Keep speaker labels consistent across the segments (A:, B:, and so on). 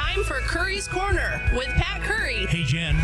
A: time for Curries Corner with Pat Curry.
B: Hey, Jen,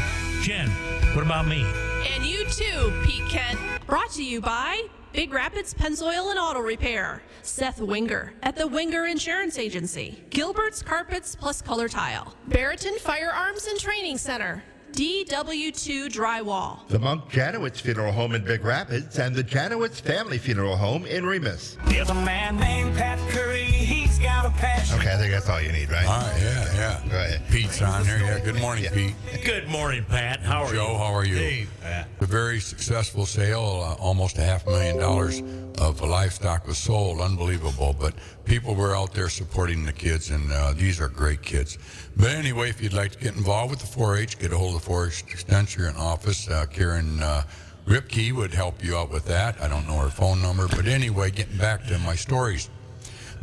B: what about me?
A: And you too, Pete Kent. Brought to you by Big Rapids Pennzoil and Auto Repair, Seth Winger at the Winger Insurance Agency, Gilbert's Carpets Plus Color Tile, Barrington Firearms and Training Center, DW2 Drywall,
C: the Monk Janowitz Funeral Home in Big Rapids, and the Janowitz Family Funeral Home in Remus.
D: There's a man named Pat Curry, he's got a passion.
C: Okay, I think that's all you need, right?
E: All right, yeah.
C: Go ahead.
E: Pete's on there. Yeah, good morning, Pete.
B: Good morning, Pat. How are you?
E: Joe, how are you?
B: Hey, Pat.
E: A very successful sale. Almost $500,000 of livestock was sold. Unbelievable. But people were out there supporting the kids, and these are great kids. But anyway, if you'd like to get involved with the 4-H, get a hold of the 4-H Extension office. Karen Ripke would help you out with that. I don't know her phone number. But anyway, getting back to my stories.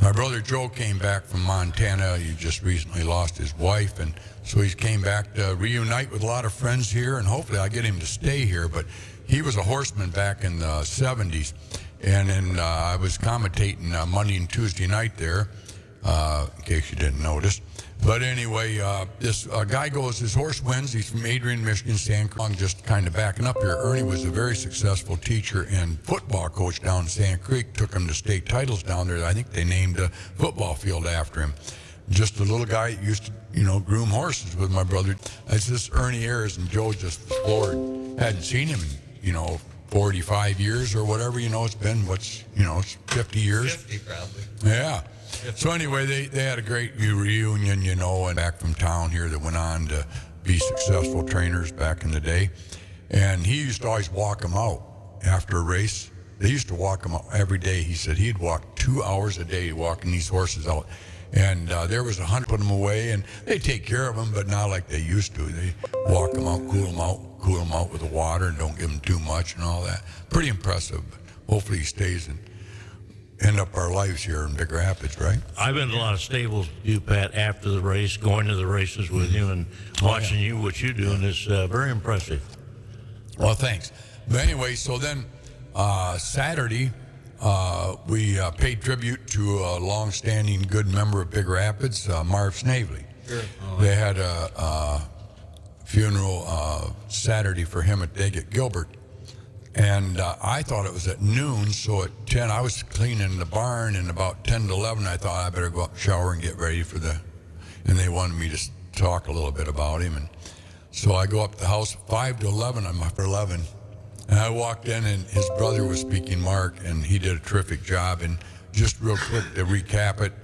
E: My brother Joe came back from Montana. He just recently lost his wife, and so he came back to reunite with a lot of friends here, and hopefully I'll get him to stay here. But he was a horseman back in the 70s, and then I was commentating Monday and Tuesday night there, in case you didn't notice. But anyway, this guy goes, his horse wins. He's from Adrian, Michigan, Sand Creek. Just kind of backing up here. Ernie was a very successful teacher and football coach down in Sand Creek. Took him to state titles down there. I think they named a football field after him. Just a little guy that used to, groom horses with my brother. It's this Ernie Ayers, and Joe just floored. Hadn't seen him in, 45 years or whatever, it's been, it's 50 years.
F: 50 probably.
E: Yeah. So anyway, they had a great reunion, and back from town here that went on to be successful trainers back in the day. And he used to always walk them out after a race. They used to walk them out every day. He said he'd walk 2 hours a day walking these horses out. And there was 100, put them away, and they take care of them, but not like they used to. They walk them out, cool them out with the water, and don't give them too much and all that. Pretty impressive. Hopefully he stays and end up our lives here in Big Rapids, right?
B: I've been to a lot of stables with you, Pat, after the race, going to the races with you and watching you, what you do, and it's very impressive.
E: Well, thanks. But anyway, so then Saturday, we paid tribute to a long-standing good member of Big Rapids, Marv Snavely.
F: Sure.
E: They had a funeral Saturday for him at Gilbert. And I thought it was at noon, so at 10, I was cleaning the barn, and about 10 to 11, I thought I better go up and shower and get ready for and they wanted me to talk a little bit about him. And so I go up to the house 5 to 11, I'm up for 11. And I walked in, and his brother was speaking, Mark, and he did a terrific job. And just real quick to recap it,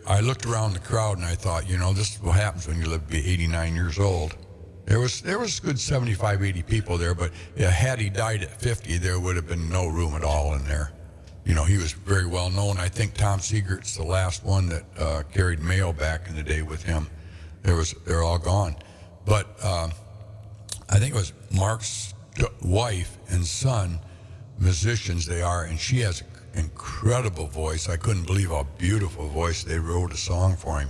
E: I looked around the crowd, and I thought, this is what happens when you live to be 89 years old. There was a good 75, 80 people there, but had he died at 50, there would have been no room at all in there. He was very well known. I think Tom Siegert's the last one that carried mail back in the day with him. They're all gone. But I think it was Mark's wife and son, musicians they are, and she has an incredible voice. I couldn't believe how beautiful voice. They wrote a song for him.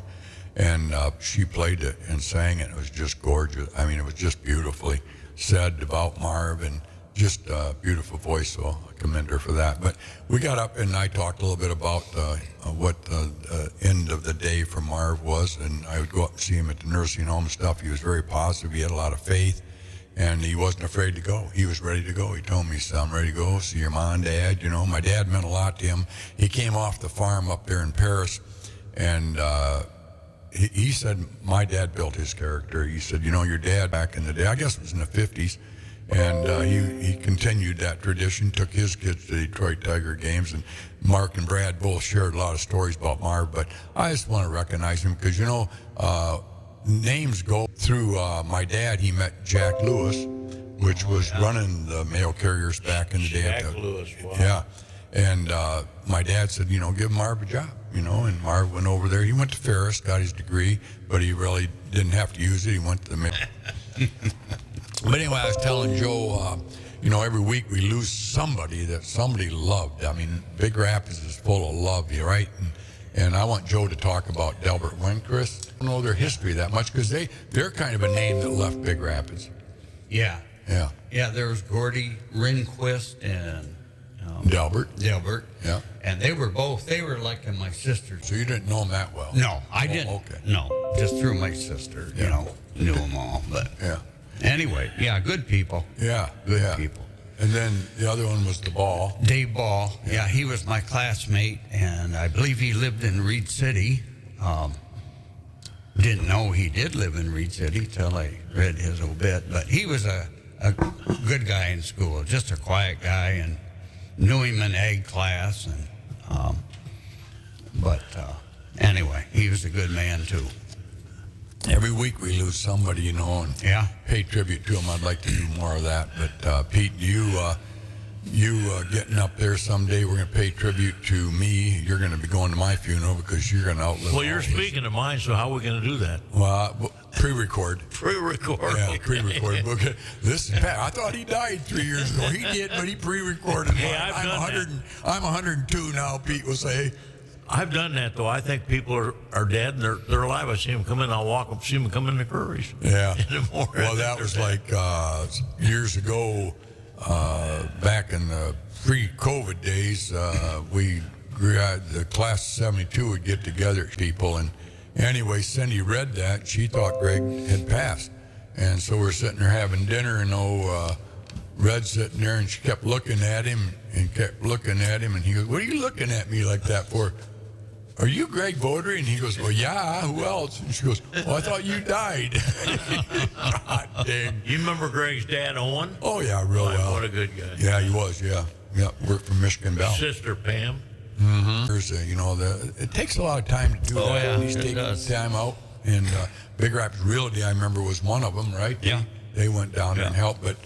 E: And she played it and sang it. It was just gorgeous. I mean, it was just beautifully said about Marv, and just a beautiful voice, so I commend her for that. But we got up, and I talked a little bit about what the end of the day for Marv was, and I would go up and see him at the nursing home and stuff. He was very positive. He had a lot of faith, and he wasn't afraid to go. He was ready to go. He told me, he said, I'm ready to go, see your mom and dad. My dad meant a lot to him. He came off the farm up there in Paris, and he said, my dad built his character. He said, your dad back in the day, I guess it was in the 50s, and he continued that tradition, took his kids to the Detroit Tiger games, and Mark and Brad both shared a lot of stories about Marv, but I just want to recognize him because, names go through my dad. He met Jack Lewis, which was running the mail carriers back in the day.
B: Jack Lewis, wow.
E: Yeah. And my dad said, give Marv a job, and Marv went over there. He went to Ferris, got his degree, but he really didn't have to use it. He went to the mail. But anyway, I was telling Joe, every week we lose somebody that somebody loved. I mean, Big Rapids is full of love, right? And I want Joe to talk about Delbert Winquist. I don't know their history that much because they're kind of a name that left Big Rapids.
F: Yeah.
E: Yeah.
F: Yeah, there was Gordy Rehnquist and
E: Delbert. Yeah.
F: And they were like my sisters.
E: So you didn't know him that well?
F: No, I didn't.
E: Okay.
F: No, just through my sister, knew them all. But
E: Yeah.
F: anyway, yeah, good people.
E: Yeah.
F: Good
E: yeah.
F: people.
E: And then the other one was the Ball.
F: Dave Ball, yeah, he was my classmate, and I believe he lived in Reed City. Didn't know he did live in Reed City till I read his obit, but he was a good guy in school, just a quiet guy, and knew him in ag class, and but anyway, he was a good man too.
E: Every week we lose somebody, and
F: Yeah.
E: pay tribute to them. I'd like to do more of that. But Pete, you getting up there someday, we're going to pay tribute to me. You're going to be going to my funeral because you're going to outlive
B: Well,
E: all
B: you're
E: of us.
B: speaking of mine, so how are we going to do that?
E: Well, pre-record.
B: Pre-record.
E: Yeah,
B: okay.
E: pre-recorded. Okay. This is Pat. I thought he died 3 years ago. He did, but he pre-recorded.
B: Hey,
E: mine.
B: I've done
E: 100. I'm 102 now. Pete will say.
B: I've done that, though. I think people are dead and they're alive. I see them come in, I'll walk up, see them come in the Curries.
E: Yeah.
B: Anymore.
E: Well, that was like years ago, back in the pre-COVID days. The class of 72 would get together, people, and anyway, Cindy read that. She thought Greg had passed, and so we're sitting there having dinner, and Red sitting there, and she kept looking at him, and he goes, "What are you looking at me like that for? Are you Greg Vodry?" And he goes, "Well, yeah, who else?" And she goes, "Well, I thought you died." God dang.
B: You remember Greg's dad, Owen?
E: Oh, yeah, real
B: Boy,
E: well.
B: what a good guy.
E: Yeah, he was, yeah. Yeah, worked for Michigan Bell.
B: Sister Pam.
E: There's it takes a lot of time to do
F: Oh,
E: that.
F: yeah,
E: He's
F: it
E: taking
F: does.
E: time out. And Big Rapids Realty, I remember, was one of them, right?
F: Yeah.
E: They went down there and
F: Yeah.
E: helped. But,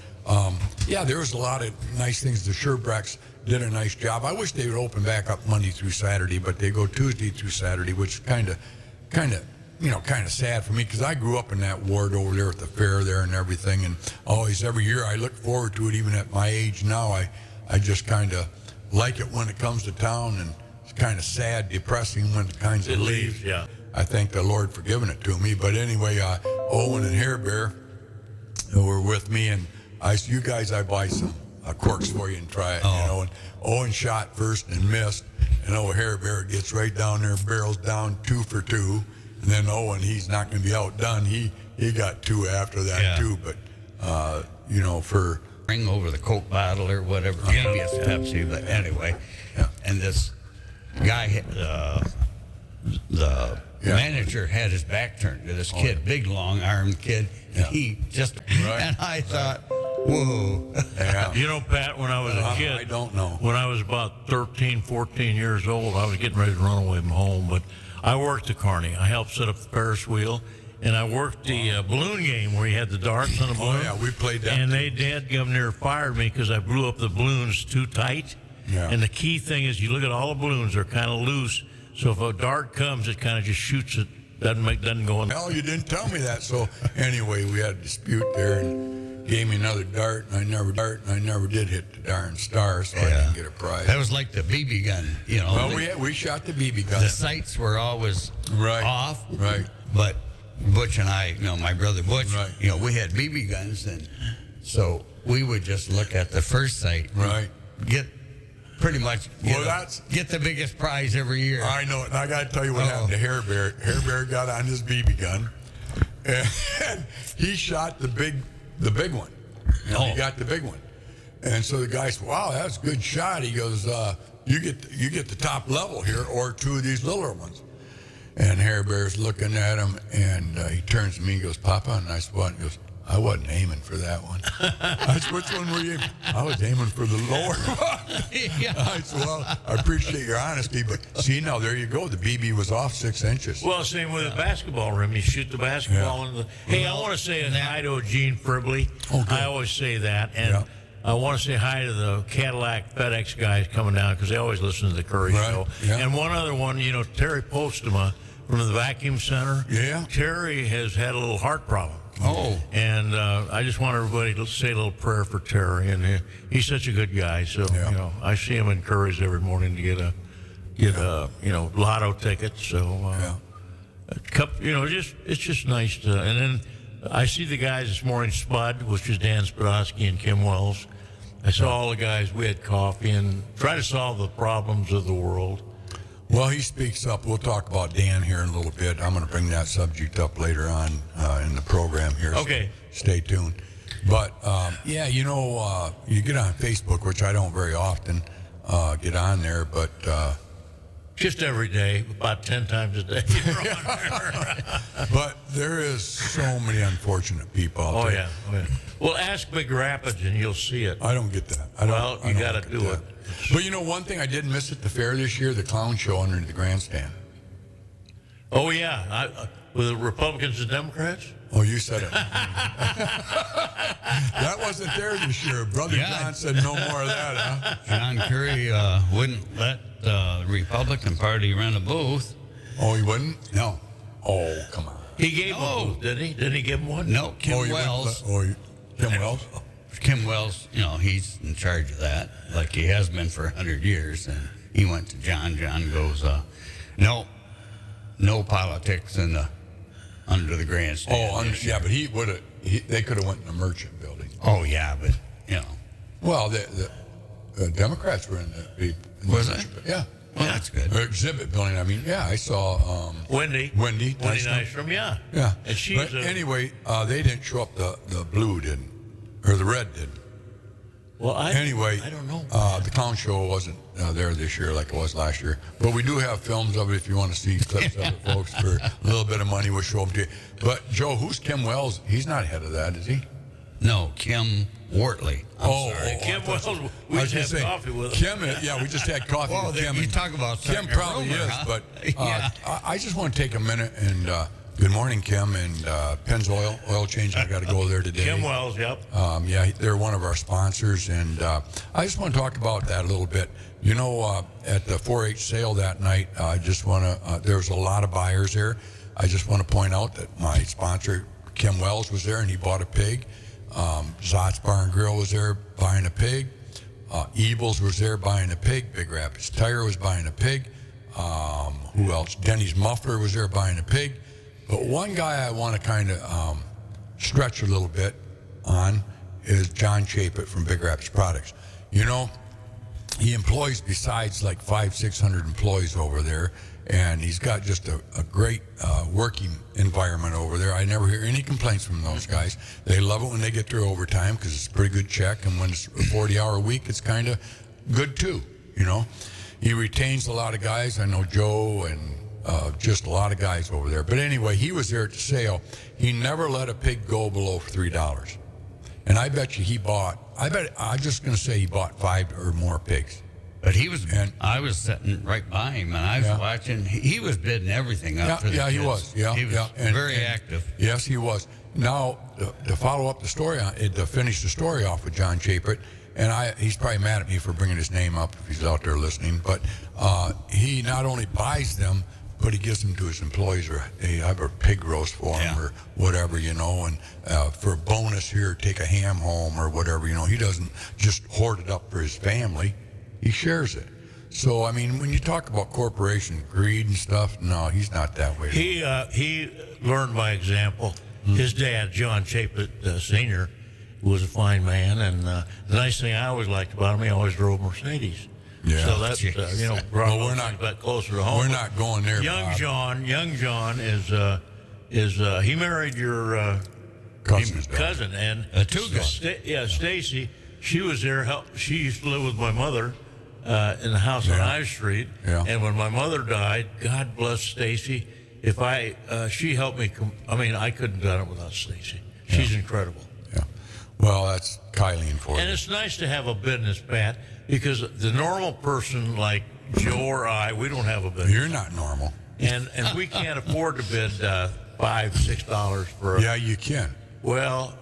E: yeah, there was a lot of nice things. The Sherbracks did a nice job. I wish they would open back up Monday through Saturday, but they go Tuesday through Saturday, which is kind of sad for me because I grew up in that ward over there at the fair there and everything. And always, every year, I look forward to it. Even at my age now, I just kind of like it when it comes to town, and it's kind of sad, depressing when it kind
B: It
E: of
B: leaves,
E: leaves.
B: yeah.
E: I thank the Lord for giving it to me. But anyway, Owen and Hair Bear were with me, and you guys, I buy some corks for you and try it. And Owen shot first and missed, and Hair Bear gets right down there, barrels down 2 for 2, and then Owen, he's not going to be outdone. He got 2 after that
F: Yeah.
E: too. But for
F: Bring over the Coke bottle or whatever. Maybe it's Pepsi, but anyway.
E: Yeah.
F: And this guy, the
E: Yeah.
F: manager had his back turned to this kid, big long-armed kid.
E: Yeah.
F: He just,
E: Right.
F: and I thought, whoa.
E: yeah.
B: You know, Pat, when I was a kid,
E: I don't know.
B: When I was about 13, 14 years old, I was getting ready to run away from home, but I worked the Carney. I helped set up the Ferris wheel, and I worked the balloon game where you had the darts on the balloon.
E: Oh, yeah, we played that.
B: And they Governor fired me because I blew up the balloons too tight.
E: Yeah.
B: And the key thing is you look at all the balloons, they're kind of loose. So if a dart comes, it kind of just shoots it, doesn't go in.
E: Hell, you didn't tell me that. So anyway, we had a dispute there, and gave me another dart, and I never did hit the darn star, so I didn't get a prize.
F: That was like the BB gun,
E: Well, we shot the BB gun.
F: The sights were always
E: Right.
F: off.
E: Right.
F: But Butch and I, my brother Butch,
E: Right.
F: we had BB guns, and so we would just look at the first sight.
E: Right.
F: Get
E: Well,
F: get the biggest prize every year.
E: I know it. And I got to tell you what happened to Hair Bear. Hair Bear got on his BB gun, and he shot the big one. He got the big one. And so the guy said, "Wow, that's a good shot." He goes, "You get the top level here, or 2 of these littler ones." And Hair Bear's looking at him, and he turns to me and goes, "Papa," and I said, "What?" He goes, "I wasn't aiming for that one." I said, "Which one were you aiming?" "I was aiming for the lower one." I said, "Well, I appreciate your honesty, but see, now there you go. The BB was off 6 inches."
B: Well, same with the basketball rim. You shoot the basketball in the. Hey, I want to say hi to Gene Fribley.
E: Oh, good.
B: I always say that, and
E: Yeah.
B: I want to say hi to the Cadillac FedEx guys coming down because they always listen to the Curry
E: Right,
B: show.
E: yeah.
B: And one other one, Terry Postema from the vacuum center.
E: Yeah.
B: Terry has had a little heart problem.
F: Oh.
B: And I just want everybody to say a little prayer for Terry, and he's such a good guy. So
E: Yeah.
B: I see him in Curry's every morning to get a lotto ticket. So it's just nice to. And then I see the guys this morning, Spud, which is Dan Spadowski and Kim Wells, I saw all the guys. We had coffee and try to solve the problems of the world.
E: Well, he speaks up. We'll talk about Dan here in a little bit. I'm going to bring that subject up later on in the program here.
B: Okay.
E: So stay tuned. But, yeah, you know, you get on Facebook, which I don't very often get on there, but...
B: Just every day, about 10 times a day. You're on there.
E: But there is so many unfortunate people out there.
B: Oh, yeah. Well, ask Big Rapids and you'll see it.
E: I don't get that.
B: You got to do it.
E: But you know, one thing I did miss at the fair this year, the clown show under the grandstand.
B: Oh, yeah. With the Republicans and Democrats?
E: Oh, you said it. That wasn't there this year. Brother John said no more of that, huh?
F: John Curry wouldn't let the Republican Party rent a booth.
E: Oh, he wouldn't? No. Oh, come on.
B: He gave him one, didn't he? Didn't he give him one?
F: No, Kim Wells.
E: Kim Wells?
F: Kim Wells, you know, he's in charge of that, like he has been for 100 years. And he went to John. John goes, no politics under the grandstand.
E: Oh, yeah, but he would have. They could have went in the merchant building.
F: Oh, yeah, but you know.
E: Well, the Democrats were in the
F: Was it?
E: Yeah.
F: Well, that's good.
E: Exhibit building. I mean, yeah, I saw
B: Wendy Nystrom, yeah.
E: Yeah.
B: And she's
E: but anyway, they didn't show up. The blue didn't, or the red didn't.
B: Well, I don't know.
E: The clown show wasn't there this year like it was last year. But we do have films of it if you want to see clips of it, folks. For a little bit of money, we'll show them to you. But, Joe, who's Kim Wells? He's not head of that, is he?
F: No, Kim Wortley. I'm sorry.
B: Kim Wells, we just had coffee with him.
E: Kim, we just had coffee with Kim.
F: You talk about
E: Kim
F: starting a
E: probably
F: rumor,
E: is,
F: huh?
E: but
F: Yeah.
E: I just want to take a minute and good morning, Kim, and Oil Change. I got to go there today.
B: Kim Wells, yep.
E: Yeah, they're one of our sponsors, and I just want to talk about that a little bit. You know, at the 4-H sale that night, I just want to, there was a lot of buyers there. I just want to point out that my sponsor, Kim Wells, was there, and he bought a pig. Zot's Bar and Grill was there buying a pig. Evil's was there buying a pig. Big Rapids Tire was buying a pig. Who else? Denny's Muffler was there buying a pig. But one guy I want to kind of stretch a little bit on is John Chaput from Big Rapids Products. You know, he employs besides like 500-600 employees over there, and he's got just a great working environment over there. I never hear any complaints from those guys. They love it when they get their overtime because it's a pretty good check, and when it's a 40-hour week, it's kind of good too, you know. He retains a lot of guys. I know Joe and just a lot of guys over there. But anyway, he was there at the sale. He never let a pig go below $3. And I bet you I'm just going to say he bought 5 or more pigs.
F: But I was sitting right by him, and I was watching. He was bidding everything up to the kids.
E: He was. Yeah,
F: he was very active.
E: Yes, he was. Now, to follow up the story, to finish the story off with John Chaput, and he's probably mad at me for bringing his name up if he's out there listening, but he not only buys them, but he gives them to his employees, or hey, I have a pig roast for him, or whatever, you know, and for a bonus here, take a ham home or whatever, you know. He doesn't just hoard it up for his family. He shares it. So, I mean, when you talk about corporation greed and stuff, no, he's not that way.
B: He learned by example. His dad, John Chaput Sr., was a fine man, and the nice thing I always liked about him, he always drove Mercedes.
E: Yeah.
B: So that's brought
E: we're not
B: back closer to home.
E: We're not going there.
B: Young
E: Bob.
B: John is he married your cousin and Stacy. She was there. She used to live with my mother in the house on I Street.
E: Yeah.
B: And when my mother died, God bless Stacy. She helped me. I couldn't have done it without Stacy. She's incredible.
E: Yeah. Well, that's Kylie for you.
B: And it's nice to have a business, Pat, because the normal person like Joe or I, we don't have a business.
E: You're not normal.
B: And we can't afford to bid $5-6 for
E: Yeah, you can.
B: Well,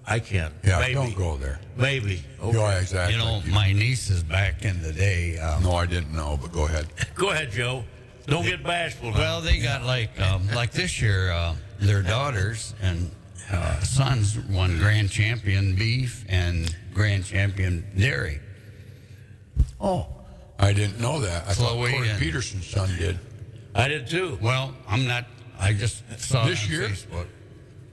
B: I can.
E: Yeah,
B: maybe.
E: don't go there.
B: Maybe. Okay.
E: Yeah, exactly.
F: You know, my nieces back in the day.
E: No, I didn't know, but go ahead.
B: Go ahead, Joe. Don't get bashful now.
F: Well, they got like this year, their daughters and sons won grand champion beef and grand champion dairy.
E: Oh, I didn't know that. I thought
F: Chloe
E: Corey
F: and-
E: Peterson's son did.
B: I did too.
F: Well, I just saw
E: This
F: it on
E: year?
F: Facebook.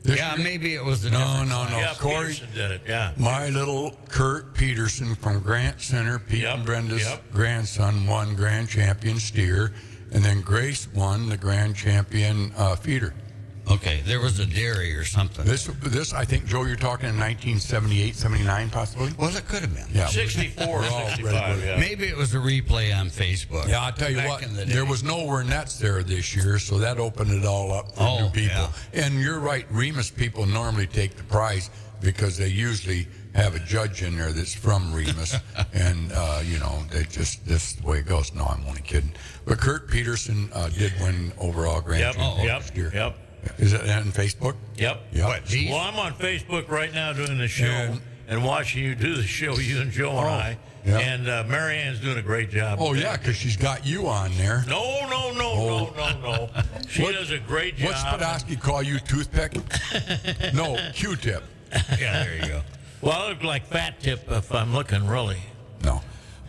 F: Yeah, maybe it was a different
E: No.
B: Yeah,
E: Corey,
B: Peterson did it. Yeah.
E: my little Kurt Peterson from Grant Center, Pete
B: Yep,
E: and Brenda's
B: yep.
E: grandson, won grand champion steer, and then Grace won the grand champion feeder.
F: Okay, there was a dairy or something.
E: This, I think, Joe, you're talking in 1978, 79, possibly.
F: Well, it could have been.
E: Yeah,
B: 64,
E: We're all
B: 65. Yeah.
F: Maybe it was a replay on Facebook.
E: Yeah, I'll tell you
F: back
E: what,
F: in the day.
E: there was no Wernettes there this year, so that opened it all up for new people.
F: Yeah.
E: And you're right, Remus people normally take the prize because they usually have a judge in there that's from Remus, and they just this is the way it goes. No, I'm only kidding. But Kurt Peterson did win overall grand
B: Yep.
E: champion
B: Yep.
E: this year.
B: Yep.
E: Is that on Facebook?
B: Yep.
E: Yep.
F: What, these?
B: Well, I'm on Facebook right now doing the show
E: And-
B: and watching you do the show, you and Joe and I.
E: yeah.
B: And Marianne's doing a great job.
E: Oh yeah, because she's got you on there.
B: No. She does a great job.
E: What's Podolsky call you, toothpick? No, Q-tip.
F: Yeah, there you go.
B: Well, I look like Fat Tip if I'm looking really.
E: No.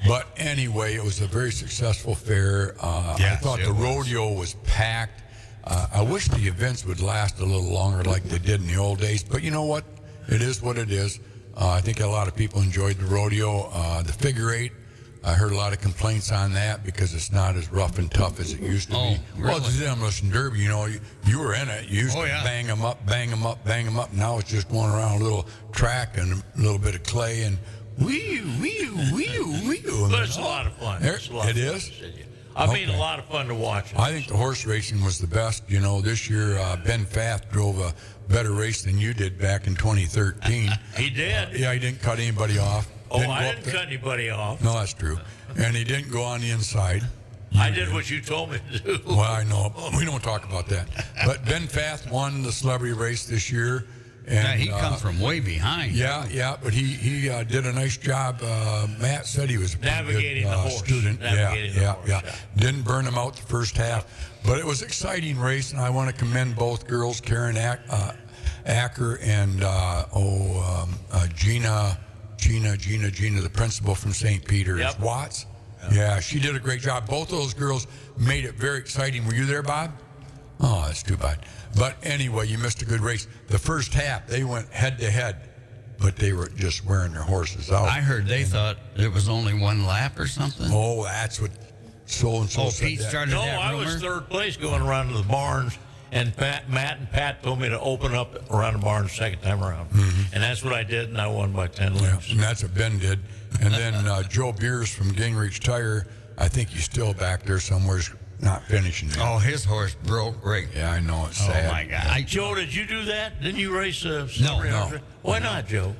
E: But anyway, it was a very successful fair. I
F: Yes,
E: thought
F: it
E: the
F: was.
E: rodeo was packed. I wish the events would last a little longer like they did in the old days. But you know what? It is what it is. I think a lot of people enjoyed the rodeo. The figure eight, I heard a lot of complaints on that because it's not as rough and tough as it used to
F: Oh,
E: be. Well,
F: really?
E: it's the demolition derby. You were in it. You used
F: Oh,
E: to
F: yeah.
E: bang them up, bang them up, bang them up. Now it's just going around a little track and a little bit of clay and wee.
B: But it's a lot of fun. It's a lot
E: It
B: of fun.
E: is?
B: I mean,
E: Okay.
B: a lot of fun to watch.
E: I think the horse racing was the best. This year Ben Fath drove a better race than you did back in 2013.
B: He did.
E: Yeah, he didn't cut anybody off.
B: Oh,
E: Didn't
B: I
E: go up
B: didn't
E: the-
B: cut anybody off.
E: No, that's true. And he didn't go on the inside.
B: I did what you told me to do.
E: Well, I know. We don't talk about that. But Ben Fath won the celebrity race this year. And,
F: Yeah, he come from way behind.
E: Yeah, but he did a nice job. Matt said he was a pretty
B: Navigating
E: good,
B: the horse.
E: student.
B: Navigating the
E: Yeah.
B: horse, yeah.
E: Didn't burn him out the first half, but it was an exciting race, and I want to commend both girls, Karen Acker and Gina, the principal from St. Peter's.
B: Yep.
E: Watts. Yeah, she did a great job. Both of those girls made it very exciting. Were you there, Bob? Oh, that's too bad. But anyway, you missed a good race. The first half, they went head to head, but they were just wearing their horses out.
F: I heard they thought it was only one lap or something.
E: Oh, that's what so-and-so
F: Oh,
E: said.
F: Pete
E: that.
F: started
B: No,
F: that
B: I
F: rumor?
B: was third place going around to the barns, and Matt and Pat told me to open up around the barns the second time around. And that's what I did, and I won by 10
E: Yeah,
B: lengths.
E: and that's what Ben did. And then Joe Beers from Gingrich Tire, I think he's still back there somewhere, not finishing yet.
F: Oh, his horse broke right.
E: Yeah, I know. It's
F: Oh,
E: sad.
F: my God.
B: Joe, did you do that? Didn't you race
F: No.
B: Why not, Joe?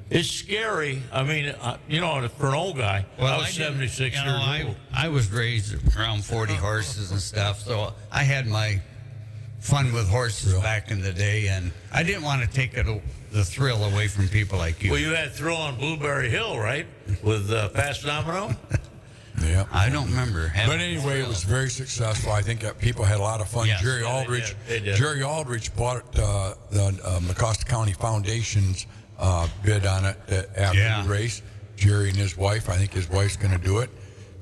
B: It's scary. I mean, for an old guy, I was
F: didn't-
B: 76
F: you know,
B: years old.
F: I was raised around 40 horses and stuff, so I had my fun with horses back in the day, and I didn't want to take the thrill away from people like you.
B: Well, you had thrill on Blueberry Hill, right? With Fast Domino?
E: Yeah.
F: I don't remember. having
E: But anyway, it
F: thrill.
E: was very successful. I think that people had a lot of fun.
F: Yes.
E: Jerry
B: Yeah, they
E: Aldrich,
B: did. They did.
E: Jerry Aldrich bought the Mecosta County Foundation's bid on it after
F: Yeah.
E: the race. Jerry and his wife. I think his wife's going to do it.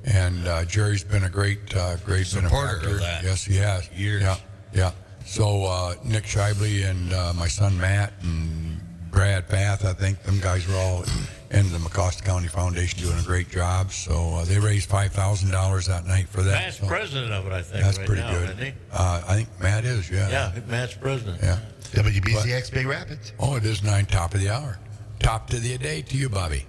E: And Jerry's been a great
F: Supporter of
E: benefactor.
F: that.
E: Yes, he has.
F: Years.
E: Yeah. So Nick Shibley and my son Matt and Brad Fath, I think them guys were all in the Mecosta County Foundation doing a great job. So they raised $5,000 that night for that.
B: Matt's
E: So
B: president of it, I think,
E: that's
B: right
E: pretty
B: now,
E: good.
B: isn't he?
E: I think Matt is, yeah.
B: Yeah, Matt's president.
E: Yeah.
C: WBCX Big Rapids.
E: Oh, it is 9, top of the hour. Top to the day to you, Bobby.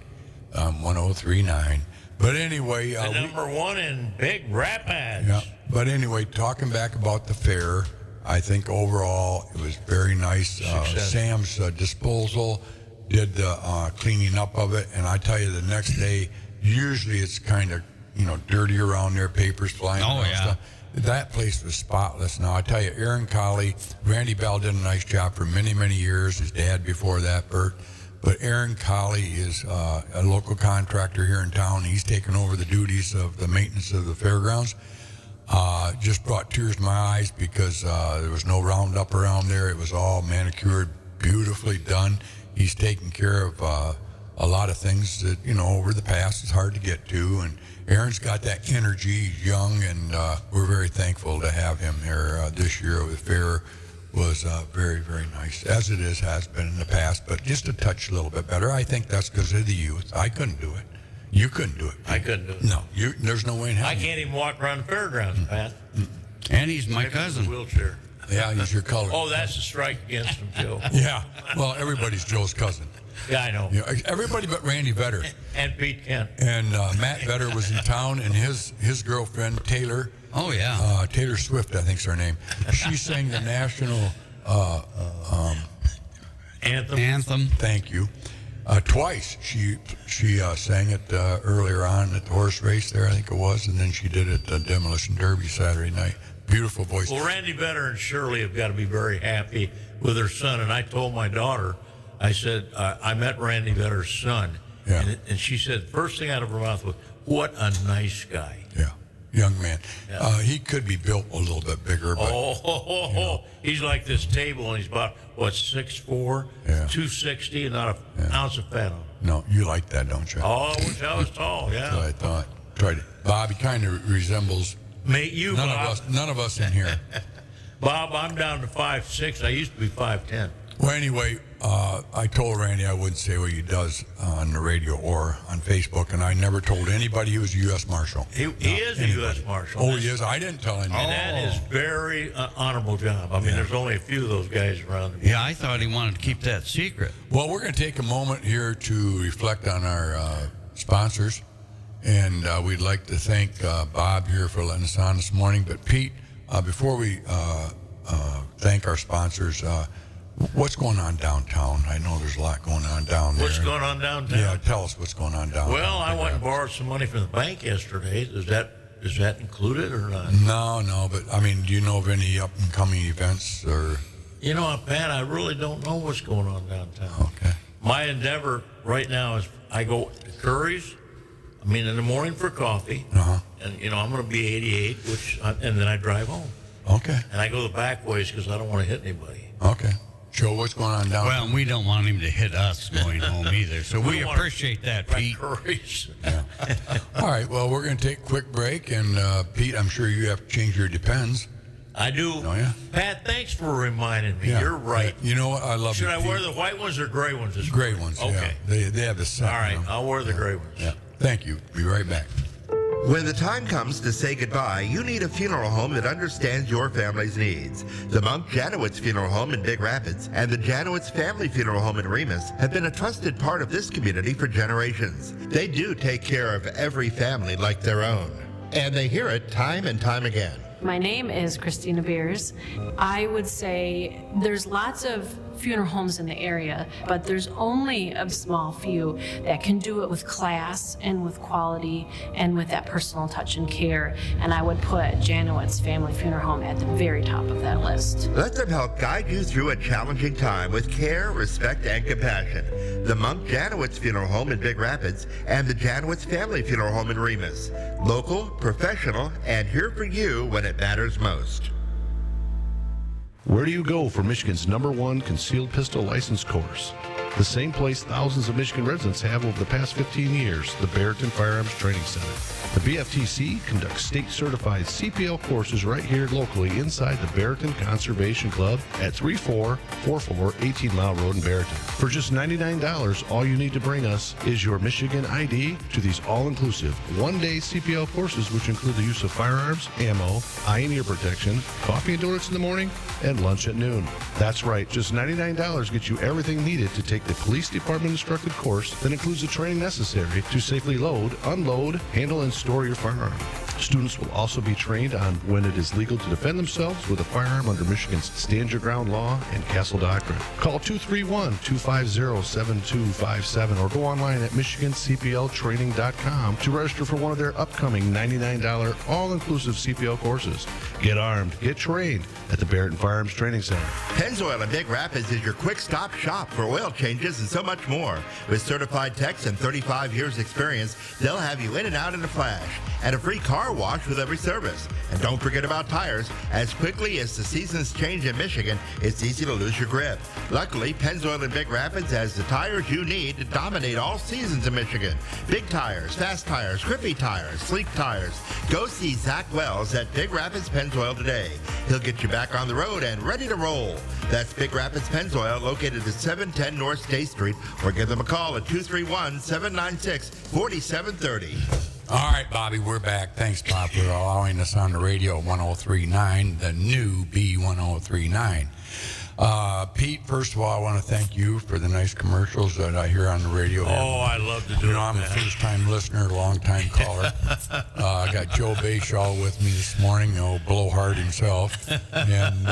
E: 1039. But anyway,
B: The number one in Big Rapids.
E: yeah. But anyway, talking back about the fair, I think overall it was very nice.
B: Success.
E: Sam's disposal did the cleaning up of it, and I tell you, the next day, usually it's kind of dirty around there, papers flying
F: Oh,
E: around and
F: yeah.
E: stuff. That place was spotless. Now I tell you, Aaron Colley, Randy Bell did a nice job for many, many years. His dad before that, Bert. But Aaron Colley is a local contractor here in town. He's taken over the duties of the maintenance of the fairgrounds. Just brought tears to my eyes because there was no roundup around there. It was all manicured, beautifully done. He's taken care of a lot of things that, over the past is hard to get to. And Aaron's got that energy. He's young, and we're very thankful to have him here this year with the fair. was very, very nice, as it has been in the past, but just a touch a little bit better. I think that's because of the youth. I couldn't do it. You couldn't do it.
B: I couldn't do it.
E: No, there's no way in hell.
B: I can't even walk around the fairgrounds, Pat.
F: And he's my
B: Except in
F: cousin.
B: the wheelchair.
E: Yeah, he's your color.
B: Oh, that's a strike against him, Joe.
E: Yeah, well, everybody's Joe's cousin.
B: Yeah, I know.
E: You know, everybody but Randy Vetter.
B: And Pete Kent.
E: And Matt Vetter was in town, and his girlfriend, Taylor.
F: Oh, yeah.
E: Taylor Swift, I think's her name. She sang the national
B: Anthem.
E: Thank you. Twice. She sang it earlier on at the horse race there, I think it was, and then she did it at Demolition Derby Saturday night. Beautiful voice.
B: Well, Randy Vetter and Shirley have got to be very happy with their son. And I told my daughter, I said, I met Randy Vetter's son.
E: Yeah.
B: And she said, first thing out of her mouth was, what a nice guy.
E: Yeah, young man.
B: Yeah.
E: He could be built a little bit bigger, but
B: He's like this table, and he's about, 6'4",
E: Yeah.
B: 260, and not an ounce of fat on him.
E: no, you like that, don't you?
B: Oh, I wish I was tall,
E: That's what I
B: yeah.
E: thought. Tried it. Bob, he kind of resembles
B: Mate, you, Bob.
E: none of us in here.
B: Bob, I'm down to 5'6". I used to be 5'10".
E: Well, anyway, I told Randy I wouldn't say what he does on the radio or on Facebook, and I never told anybody he was a U.S. Marshal.
B: He is a U.S. Marshal.
E: Oh, he is? I didn't tell him.
B: And that is very honorable job. I mean, there's only a few of those guys around.
F: Yeah, I thought he wanted to keep that secret.
E: Well, we're going to take a moment here to reflect on our sponsors, and we'd like to thank Bob here for letting us on this morning. But Pete, before we thank our sponsors, what's going on downtown? I know there's a lot going on down there.
B: What's going on downtown?
E: Yeah, tell us what's going on downtown.
B: Well, I went and borrowed some money from the bank yesterday. Is that included or not?
E: No, but I mean, do you know of any up and coming events or?
B: You know, Pat, I really don't know what's going on downtown.
E: Okay.
B: My endeavor right now is I go to Curries. I mean, in the morning for coffee, and I'm going to be 88, and then I drive home.
E: Okay.
B: And I go the back ways because I don't want to hit anybody.
E: Okay. Joe, what's going on down
F: Well, we don't want him to hit us going home either, so we
B: don't want
F: appreciate that,
B: Right,
F: Pete.
B: Curries.
E: All right, well, we're going to take a quick break, and Pete, I'm sure you have to change your Depends.
B: I do.
E: Oh, yeah?
B: Pat, thanks for reminding me.
E: Yeah.
B: You're right.
E: You know what? I love
B: Should
E: it.
B: I wear the white ones or gray ones this
E: gray
B: morning?
E: ones?
B: Okay.
E: Yeah. They have the set.
B: All right,
E: you know.
B: I'll wear the gray ones.
E: Yeah. Thank you. Be right back.
C: When the time comes to say goodbye, you need a funeral home that understands your family's needs. The Monk Janowitz Funeral Home in Big Rapids and the Janowitz Family Funeral Home in Remus have been a trusted part of this community for generations. They do take care of every family like their own, and they hear it time and time again.
G: My name is Christina Beers. I would say there's lots of funeral homes in the area, but there's only a small few that can do it with class and with quality and with that personal touch and care. And I would put Janowitz Family Funeral Home at the very top of that list.
C: Let them help guide you through a challenging time with care, respect, and compassion. The Monk Janowitz Funeral Home in Big Rapids and the Janowitz Family Funeral Home in Remus. Local, professional, and here for you when it matters most.
H: Where do you go for Michigan's #1 concealed pistol license course? The same place thousands of Michigan residents have over the past 15 years, the Barrington Firearms Training Center. The BFTC conducts state-certified CPL courses right here locally inside the Barrington Conservation Club at 3444 18 Mile Road in Barrington. For just $99, all you need to bring us is your Michigan ID to these all-inclusive one-day CPL courses, which include the use of firearms, ammo, eye and ear protection, coffee and donuts in the morning, and lunch at noon. That's right, just $99 gets you everything needed to take the police department instructed course that includes the training necessary to safely load, unload, handle, and store your firearm. Students will also be trained on when it is legal to defend themselves with a firearm under Michigan's Stand Your Ground law and Castle Doctrine. Call 231-250-7257 or go online at michigancpltraining.com to register for one of their upcoming $99 all-inclusive CPL courses. Get armed, get trained at the Barrington Firearms Training Center.
C: Pennzoil in Big Rapids is your quick-stop shop for oil changes and so much more. With certified techs and 35 years experience, they'll have you in and out in a flash. And a free car car wash with every service. And don't forget about tires. As quickly as the seasons change in Michigan, it's easy to lose your grip. Luckily, Pennzoil in Big Rapids has the tires you need to dominate all seasons in Michigan. Big tires, fast tires, grippy tires, sleek tires. Go see Zach Wells at Big Rapids Pennzoil today. He'll get you back on the road and ready to roll. That's Big Rapids Pennzoil, located at 710 North State Street, or give them a call at 231-796-4730.
E: All right, Bobby, we're back. Thanks, Bob, for allowing us on the radio 1039, the new B1039. Pete, first of all, I want to thank you for the nice commercials that I hear on the radio.
B: Oh, I love to do it.
E: You know, I'm a first-time listener, long-time caller. I got Joe Bayshaw with me this morning, blowhard himself. And,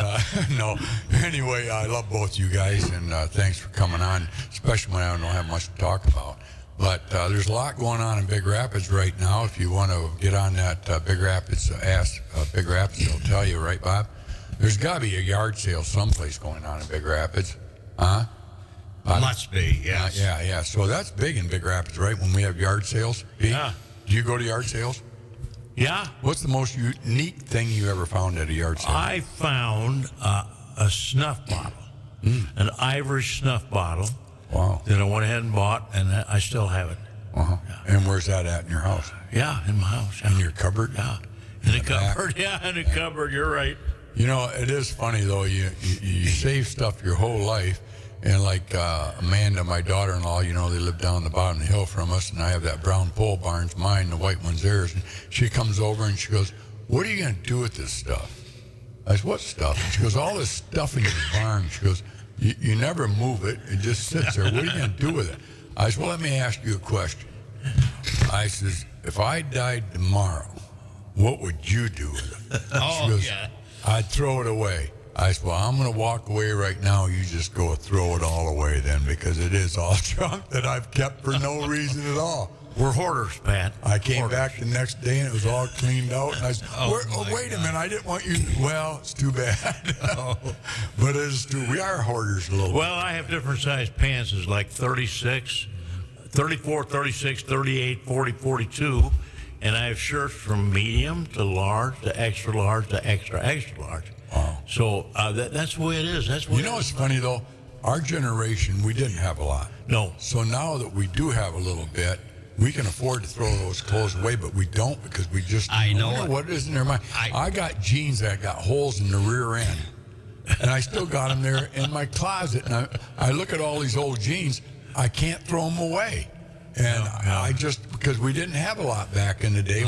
E: no, anyway, I love both you guys, and thanks for coming on, especially when I don't have much to talk about. But there's a lot going on in Big Rapids right now. If you want to get on that Big Rapids, ask Big Rapids, they'll tell you, right, Bob? There's got to be a yard sale someplace going on in Big Rapids. Huh?
F: Must be, yes.
E: Yeah. So that's big in Big Rapids, right, when we have yard sales? Pete?
B: Yeah.
E: Do you go to yard sales?
B: Yeah.
E: What's the most unique thing you ever found at a yard sale?
B: I found a snuff bottle, an Irish snuff bottle.
E: Wow.
B: That I went ahead and bought, and I still have it.
E: Uh-huh. Yeah. And where's that at in your house?
B: Yeah, in my house. Yeah.
E: In your cupboard?
B: Yeah. In the cupboard.
E: Back?
B: Yeah, in the cupboard. You're right.
E: You know, it is funny, though. You save stuff your whole life. And like Amanda, my daughter-in-law, you know, they live down the bottom of the hill from us, and I have that brown pole barn's mine, the white one's theirs. And she comes over and she goes, "What are you going to do with this stuff?" I said, "What stuff?" And she goes, "All this stuff in your barn." She goes, You never move it. It just sits there. What are you going to do with it? I said, well, let me ask you a question. I says, if I died tomorrow, what would you do with it? She goes, I'd throw it away. I said, well, I'm going to walk away right now. You just go throw it all away then, because it is all junk that I've kept for no reason at all.
B: We're hoarders, Pat.
E: I came back the next day and it was all cleaned out. And I said, wait a minute, I didn't want you. Well, it's too bad. But it's true. We are hoarders a little bit.
B: Well, I have different size pants, it's like 36, 34, 36, 38, 40, 42. And I have shirts from medium to large to extra large to extra, extra large.
E: Wow.
B: So that's the way it is. That's what
E: you know what's funny, though? Our generation, we didn't have a lot.
B: No.
E: So now that we do have a little bit, we can afford to throw those clothes away, but we don't, because we just
F: know
E: what it is in their mind. I got jeans that got holes in the rear end, and I still got them there in my closet. And I look at all these old jeans, I can't throw them away. And I just, because we didn't have a lot back in the day,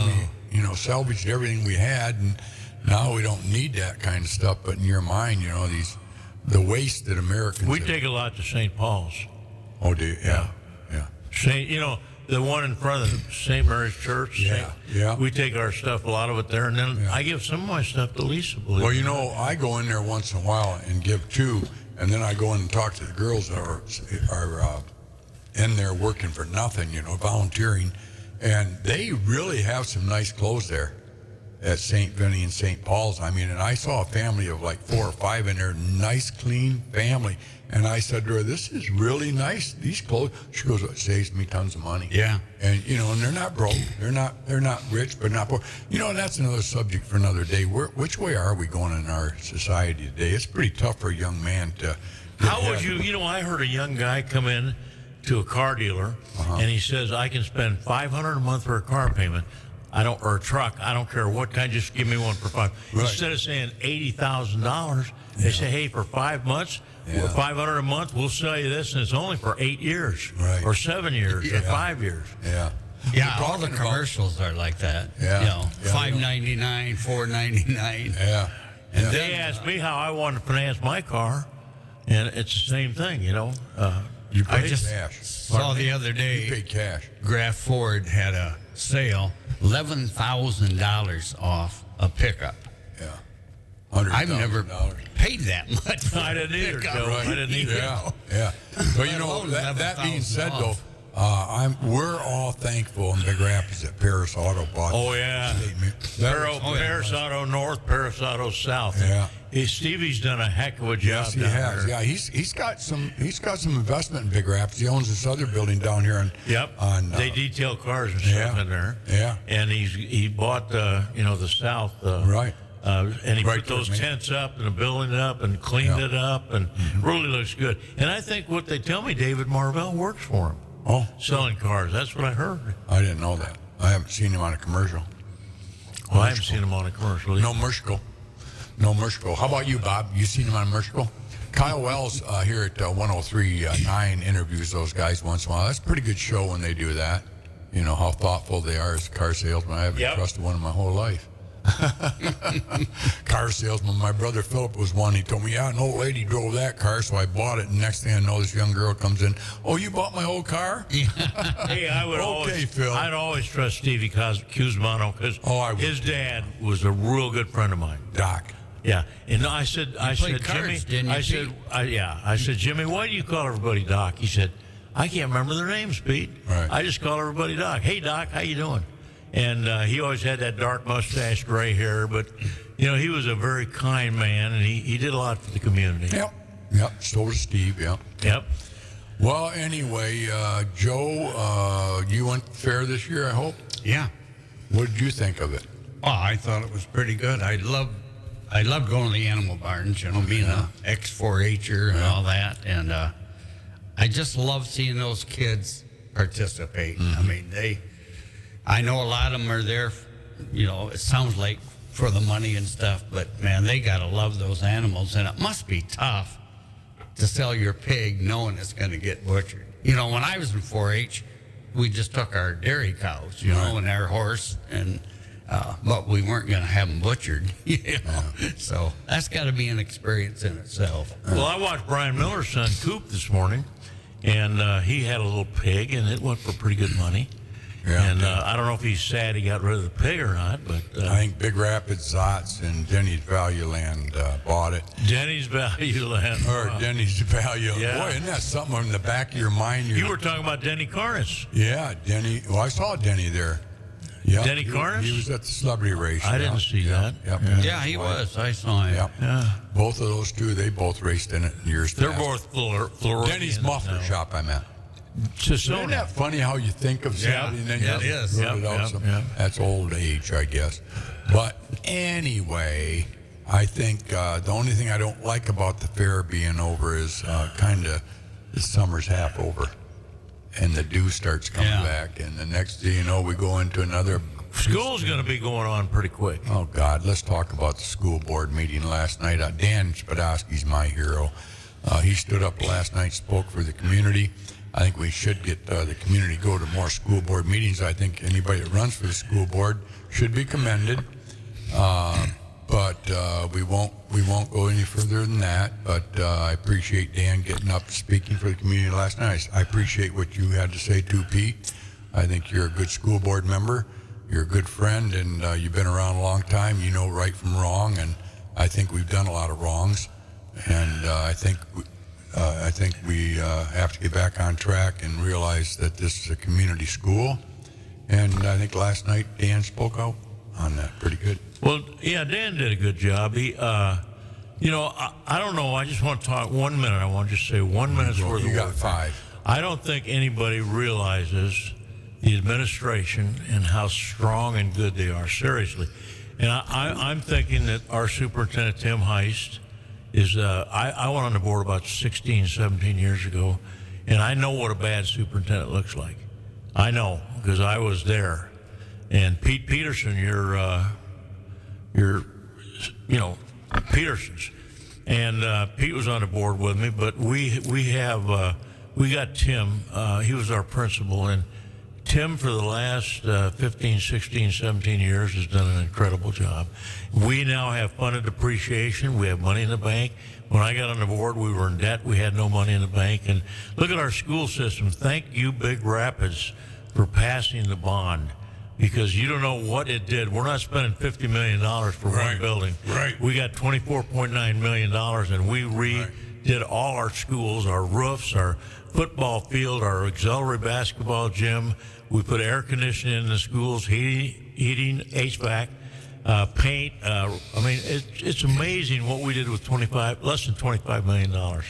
E: we salvaged everything we had, and now we don't need that kind of stuff. But in your mind, the waste that Americans
B: We take a lot to St. Paul's.
E: Oh, do you? Yeah.
B: The one in front of the St. Mary's Church.
E: Yeah.
B: We take our stuff, a lot of it there, and then I give some of my stuff to Lisa.
E: Well, I go in there once in a while and give too, and then I go in and talk to the girls that are in there working for nothing, volunteering, and they really have some nice clothes there at St. Vinny and St. Paul's. I mean, and I saw a family of like 4 or 5 in there, nice, clean family. And I said to her, this is really nice, these clothes. She goes, it saves me tons of money.
F: Yeah.
E: And, and they're not broke. They're not rich, but not poor. And that's another subject for another day. Which way are we going in our society today? It's pretty tough for a young man to...
B: How would you, I heard a young guy come in to a car dealer, and he says, I can spend $500 a month for a car payment. Or a truck, I don't care what kind, just give me one for $5. Right. Instead of saying $80,000, they say, hey, for 5 months, $500 a month, we'll sell you this, and it's only for 8 years, or 7 years, or 5 years.
E: Yeah.
F: Yeah, all the commercials are like that.
E: Yeah.
F: $5.99, $4.99.
E: Yeah.
B: And they asked me how I wanted to finance my car, and it's the same thing,
E: You pay
F: I just
E: cash.
F: saw the other day,
E: You pay cash.
F: Graf Ford had a sale, $11,000 off a pickup.
E: Yeah. $100,000.
F: I've never paid that much.
B: I didn't either, Joe. I didn't either.
E: Yeah. But that being said, though, We're all thankful in Big Rapids that Paris Auto bought.
B: Oh yeah, Paris Auto North, Paris Auto South.
E: Yeah.
B: Stevie's done a heck of a job.
E: Yes, he
B: down
E: has.
B: there.
E: Yeah, he's got some investment in Big Rapids. He owns this other building down here.
B: They detail cars and stuff in there.
E: Yeah.
B: And he bought the South.
E: Right.
B: And he
E: Right
B: put those
E: there, man.
B: tents up and the building up and cleaned it up and really looks good. And I think what they tell me, David Marvell works for him.
E: Oh,
B: Selling cars. That's what I heard.
E: I didn't know that. I haven't seen him on a commercial.
B: Well, I haven't seen him on a commercial either.
E: No Merschkel. How about you, Bob? You seen him on a Merschkel? Kyle Wells here at 103.9 interviews those guys once in a while. That's a pretty good show when they do that. You know how thoughtful they are as car salesmen. I haven't trusted one in my whole life. Car salesman. My brother Philip was one. He told me, an old lady drove that car, so I bought it. And next thing I know, this young girl comes in. Oh, you bought my old car?
B: Hey, I would
E: Phil.
B: I'd always trust Stevie Cusmano because his dad was a real good friend of mine.
E: Doc.
B: Yeah, and I said,
F: cards,
B: Jimmy, I said, Jimmy, why do you call everybody Doc? He said, I can't remember their names, Pete.
E: Right.
B: I just call everybody Doc. Hey, Doc, how you doing? And he always had that dark mustache, gray hair, but he was a very kind man, and he did a lot for the community.
E: Yep. So was Steve.
B: Yep.
E: Well, anyway, Joe, you went fair this year, I hope.
F: Yeah.
E: What did you think of it?
F: Oh, I thought it was pretty good. I love going to the animal barns, being an ex-4-H'er and all that. And I just love seeing those kids participate. I mean, I know a lot of them are there, it sounds like for the money and stuff, but man, they got to love those animals. And it must be tough to sell your pig knowing it's going to get butchered. When I was in 4-H, we just took our dairy cows, and our horse, and but we weren't going to have them butchered. So that's got to be an experience in itself.
B: Well, I watched Brian Miller's son Coop this morning, and he had a little pig, and it went for pretty good money.
E: Yeah,
B: and I don't know if he's sad he got rid of the pig or not, but
E: I think Big Rapids Zots and Denny's Value Land bought it.
B: Denny's Value Land.
E: Denny's Value.
B: Yeah.
E: Boy, isn't that something in the back of your mind?
B: You were talking about Denny Carnes.
E: Yeah, Denny. Well, I saw Denny there. Yep.
B: Denny Carnes?
E: He was at the celebrity race.
B: I didn't see that.
E: Yep.
F: Yeah, he was. I saw him.
E: Yep.
B: Yeah.
E: Both of those two, they both raced in it in years
B: They're
E: past.
B: both Floridians.
E: Denny's muffler
B: now.
E: shop, I meant.
B: Isn't
E: Isn't that funny how you think of something and then
F: it
E: you
F: is.
E: wrote it out? That's old age, I guess. But anyway, I think the only thing I don't like about the fair being over is kind of the summer's half over. And the dew starts coming back. And the next thing you know, we go into another.
B: School's going to be going on pretty quick.
E: Oh, God. Let's talk about the school board meeting last night. Dan Spadowski's my hero. He stood up last night, spoke for the community. I think we should get the community to go to more school board meetings. I think anybody that runs for the school board should be commended. But we won't go any further than that. But I appreciate Dan getting up speaking for the community last night. I appreciate what you had to say too, Pete. I think you're a good school board member. You're a good friend, and you've been around a long time. You know right from wrong, and I think we've done a lot of wrongs. And I think we have to get back on track and realize that this is a community school. And I think last night Dan spoke out on that pretty good.
B: Well, yeah, Dan did a good job. He, I don't know. I just want to talk 1 minute. I want to just say 1 minute's worth of
E: You got
B: work.
E: 5.
B: I don't think anybody realizes the administration and how strong and good they are. Seriously. And I'm thinking that our superintendent, Tim Heist, is I went on the board about 16, 17 years ago, and I know what a bad superintendent looks like. I know, because I was there. And Pete Peterson, Peterson's. And Pete was on the board with me, but we got Tim. He was our principal, and Tim, for the last 15, 16, 17 years, has done an incredible job. We now have funded depreciation. We have money in the bank. When I got on the board, we were in debt. We had no money in the bank. And look at our school system. Thank you, Big Rapids, for passing the bond, because you don't know what it did. We're not spending $50 million for one building.
E: Right.
B: We got $24.9 million, and we did all our schools, our roofs, our football field, our auxiliary basketball gym. We put air conditioning in the schools, heating, HVAC, paint. I mean, it's amazing what we did with less than $25 million.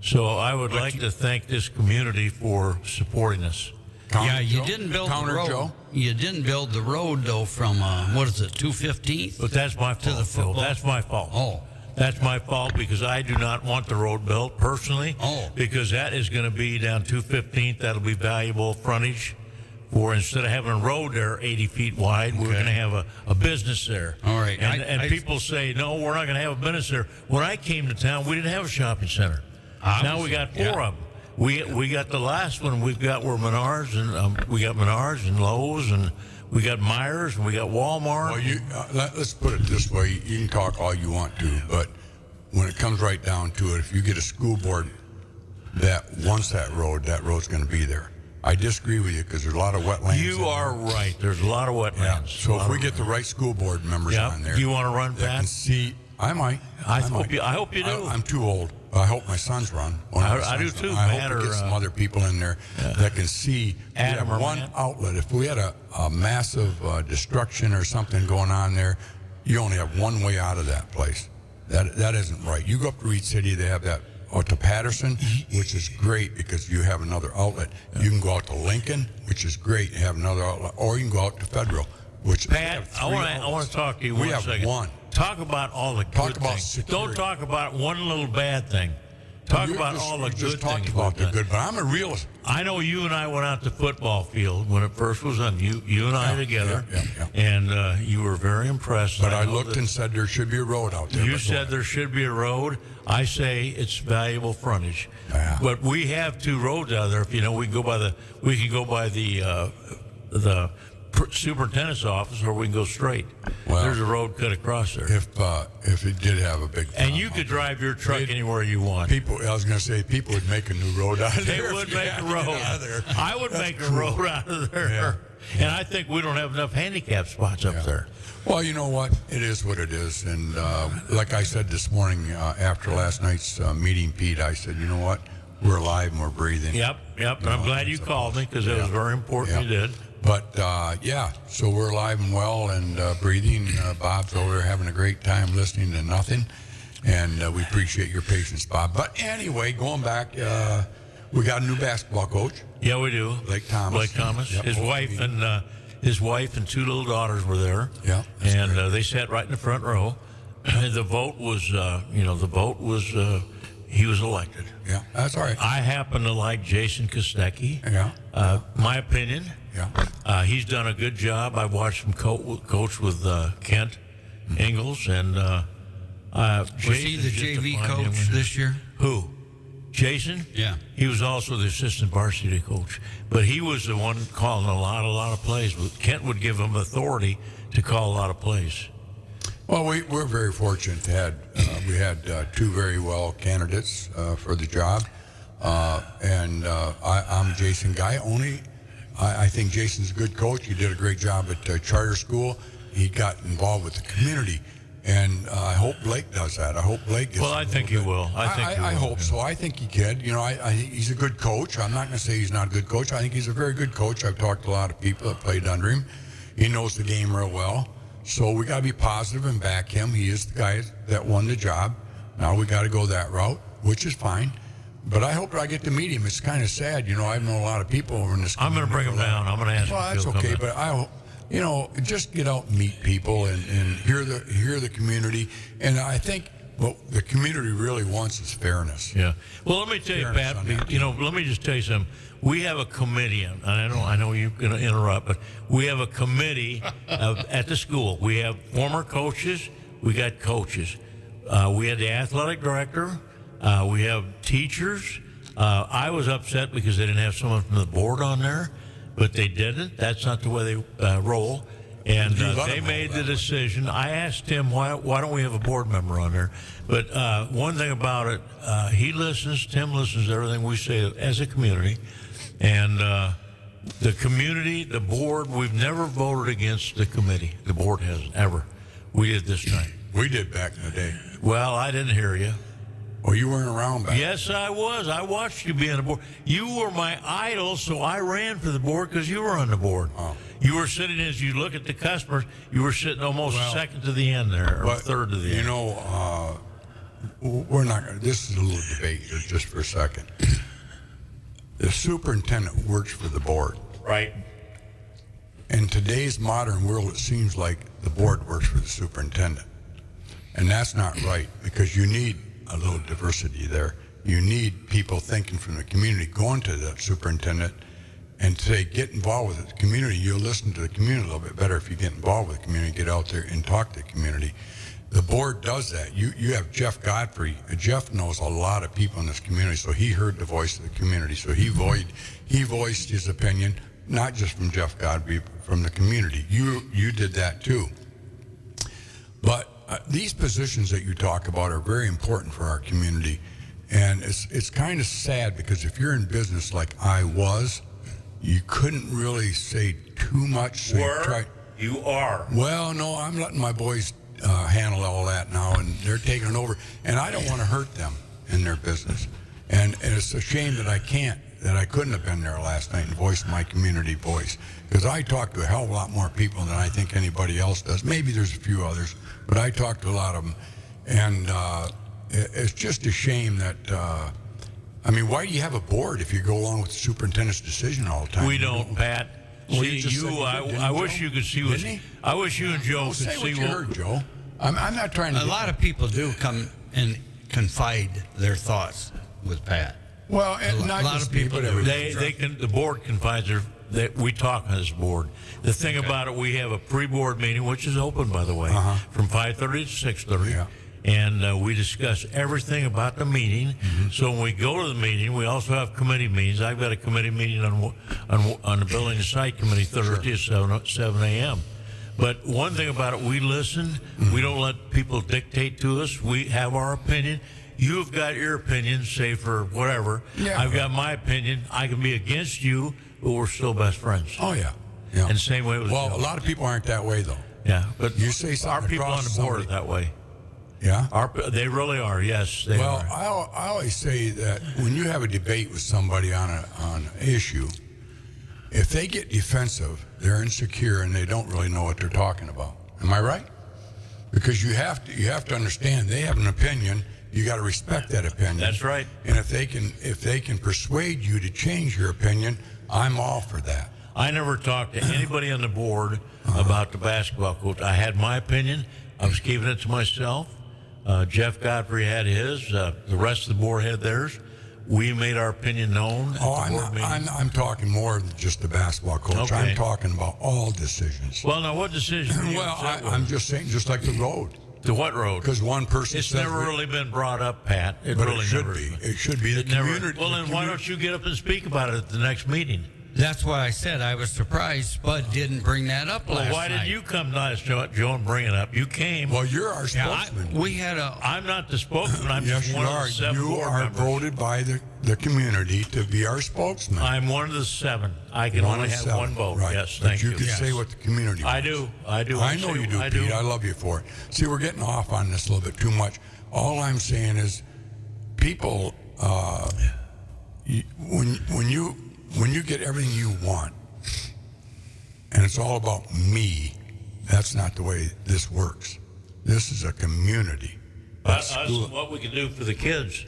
B: So I would like to thank this community for supporting us.
F: You didn't build the road.
E: Joe?
F: You didn't build the road though from 215th?
B: But that's my fault.
F: the football?
B: That's my fault.
F: Oh.
B: That's my fault because I do not want the road built personally.
F: Oh.
B: Because that is going to be down 215th. That'll be valuable frontage for instead of having a road there 80 feet wide, we're going to have a business there.
F: All right.
B: And people say, no, we're not going to have a business there. When I came to town, we didn't have a shopping center. Now we got four of them. We got the last one we've got were Menards, and we got Menards and Lowe's, and we got Myers, and we got Walmart.
E: Well, let's put it this way. You can talk all you want to, but when it comes right down to it, if you get a school board that wants that road's going to be there. I disagree with you because there's a lot of wetlands.
B: You are right. There's a lot of wetlands.
E: Yeah. So if we get the right school board members on there.
B: Do you want to run
E: that
B: Pat?
E: can see, I might.
B: I hope you do.
E: I'm too old. I hope my sons run.
B: I do too.
E: I
B: Matt
E: hope we
B: or,
E: get some other people in there that can see.
B: Adam
E: we have
B: or
E: one
B: Matt?
E: outlet. If we had a massive destruction or something going on there, you only have one way out of that place. That isn't right. You go up to Reed City, they have that. Or to Patterson, which is great because you have another outlet. You can go out to Lincoln, which is great, and have another outlet. Or you can go out to Federal, which
B: Pat, I want to talk to you
E: we
B: one second.
E: have one.
B: Talk about all the good things.
E: Security.
B: Don't talk about one little bad thing. Talk about all the good
E: talked
B: things.
E: about the
B: we've
E: good,
B: done.
E: but I'm a realist.
B: I know you and I went out to football field when it first was on. You and I together, and you were very impressed.
E: But I looked and said there should be a road out there.
B: You said there should be a road. I say it's valuable frontage.
E: Yeah.
B: But we have two roads out there. If you know, we can go by the superintendent's office, or we can go straight.
E: Well,
B: there's a road cut across there.
E: If it did have a big
B: And you could drive your truck anywhere you want.
E: I was going to say, people would make a new road out of there.
B: They would make a road out of there. I would make a road out of there.
E: Yeah.
B: And I think we don't have enough handicap spots up there.
E: Well, you know what? It is what it is. And like I said this morning after last night's meeting, Pete, I said, you know what? We're alive and we're breathing.
B: Yep. And I'm glad you called me because it was very important you did.
E: But, so we're alive and well and breathing. Bob's over there having a great time listening to nothing. And we appreciate your patience, Bob. But anyway, going back, we got a new basketball coach.
B: Yeah, we do.
E: Blake Thomas.
B: Yep. His wife and two little daughters were there.
E: Yeah.
B: And they sat right in the front row. And the vote was, he was elected.
E: Yeah, that's all right.
B: I happen to like Jason Kostecki.
E: Yeah.
B: My opinion.
E: Yeah.
B: He's done a good job. I've watched him coach with Kent Ingalls, and
F: was he the JV coach this year?
B: Who? Jason?
F: Yeah.
B: He was also the assistant varsity coach, but he was the one calling a lot of plays. Kent would give him authority to call a lot of plays.
E: Well, we're very fortunate to have we had two very well candidates for the job, and I'm a Jason guy. I think Jason's a good coach. He did a great job at charter school. He got involved with the community, and I hope Blake does that. I hope Blake gets.
B: Well, I think he will.
E: I hope so. I think he can. You know, I think he's a good coach. I'm not going to say he's not a good coach. I think he's a very good coach. I've talked to a lot of people that played under him. He knows the game real well. So we got to be positive and back him. He is the guy that won the job. Now we got to go that route, which is fine. But I hope I get to meet him. It's kind of sad, you know. I've known a lot of people over in this.
B: I'm going to bring him down. I'm going to ask him.
E: Well, that's okay, but just get out and meet people and hear the community. And I think what the community really wants is fairness.
B: Yeah. Well, let me tell you, Pat. Let me just tell you something. We have a committee, and I know you're going to interrupt, but we have a committee at the school. We have former coaches. We got coaches. We had the athletic director. We have teachers. I was upset because they didn't have someone from the board on there, but they didn't. That's not the way they roll. And they made the decision. I asked Tim, why don't we have a board member on there? But one thing about it, Tim listens to everything we say as a community. And the community, the board, we've never voted against the committee. The board hasn't, ever. We did this time.
E: We did back in the day.
B: Well, I didn't hear you.
E: Oh, you weren't around back.
B: Yes, I was. I watched you be on the board. You were my idol, so I ran for the board because you were on the board.
E: Oh.
B: You were sitting, as you look at the customers, you were sitting almost second to the end there, or third to the end.
E: You know, we're not going to, this is a little debate here just for a second. The superintendent works for the board.
B: Right.
E: In today's modern world, it seems like the board works for the superintendent. And that's not right, because you need a little diversity there. You need people thinking from the community going to the superintendent and say, get involved with the community. You'll listen to the community a little bit better if you get involved with the community, get out there and talk to the community. The board does that. You have Jeff Godfrey. Jeff knows a lot of people in this community, so he heard the voice of the community. So he voiced his opinion, not just from Jeff Godfrey, but from the community. You did that too. But these positions that you talk about are very important for our community. And it's kind of sad, because if you're in business like I was, you couldn't really say too much. So
B: you are.
E: Well, no, I'm letting my boys handle all that now, and they're taking it over. And I don't want to hurt them in their business. And it's a shame that I couldn't have been there last night and voiced my community voice, because I talk to a hell of a lot more people than I think anybody else does. Maybe there's a few others, but I talk to a lot of them. And it's just a shame that, I mean, why do you have a board if you go along with the superintendent's decision all the time?
B: We don't, Pat.
E: Well,
B: See,
E: you just said you did,
B: I
E: didn't
B: wish
E: Joe?
B: you could see
E: Didn't he?
B: I wish you and Joe could
E: Say
B: see
E: what you heard, Joe. I'm not trying to.
F: A lot of people do come and confide their thoughts with Pat.
E: Well, and
F: A
E: not
F: lot
E: just
F: of people
E: me, but
F: do.
E: everybody.
B: the board confides that we talk on this board. The thing about it, we have a pre-board meeting, which is open, by the way, from 5:30 to 6:30.
E: Yeah.
B: And we discuss everything about the meeting.
E: Mm-hmm.
B: So when we go to the meeting, we also have committee meetings. I've got a committee meeting on the building and site committee Thursday at 7 a.m. But one thing about it, we listen.
E: Mm-hmm.
B: We don't let people dictate to us. We have our opinion. You've got your opinion, say for whatever.
E: Yeah.
B: I've got my opinion. I can be against you, but we're still best friends.
E: Oh, yeah. Yeah.
B: And same way with
E: Well,
B: Joe.
E: a lot of people aren't that way, though.
B: Yeah, but
E: You say something
B: our people on
E: across
B: the board are
E: somebody-
B: that way.
E: Yeah?
B: They really are. Yes, they
E: Well,
B: are.
E: I always say that when you have a debate with somebody on an issue, if they get defensive, they're insecure and they don't really know what they're talking about. Am I right? Because you have to understand they have an opinion. You got to respect that opinion.
B: That's right.
E: And if they can persuade you to change your opinion, I'm all for that.
B: I never talked to anybody on the board about the basketball coach. I had my opinion. I was keeping it to myself. Jeff Godfrey had his. The rest of the board had theirs. We made our opinion known at the board meeting.
E: I'm talking more than just the basketball coach.
B: Okay.
E: I'm talking about all decisions.
B: Well, now what decision? were you
E: Well,
B: upset with?
E: I'm just saying, just like the road.
B: To what road?
E: Because one person
B: It's
E: says
B: never really been brought up, Pat. It
E: but
B: really
E: it should
B: never
E: be.
B: has been.
E: It should be. The
B: It never.
E: community.
B: Well, then why don't you get up and speak about it at the next meeting?
F: That's why I said I was surprised Spud didn't bring that up last
B: Well, why
F: night.
B: did you come last, Joe, and bring it up? You came.
E: Well, you're our spokesman.
F: We had a.
B: I'm not the spokesman. I'm
E: Yes,
B: just
E: you
B: one
E: are.
B: of the 7
E: You
B: board
E: are
B: members.
E: voted by the community to be our spokesman.
B: I'm one of the 7. I can
E: One
B: only
E: of
B: have
E: 7.
B: one vote.
E: Right.
B: Yes,
E: but
B: thank you.
E: you can say what the community
B: I
E: wants.
B: do. I do.
E: I know you do,
B: I
E: Pete. I love you for it. See, we're getting off on this a little bit too much. All I'm saying is, people, when you get everything you want, and it's all about me, that's not the way this works. This is a community.
B: Us, what we can do for the kids.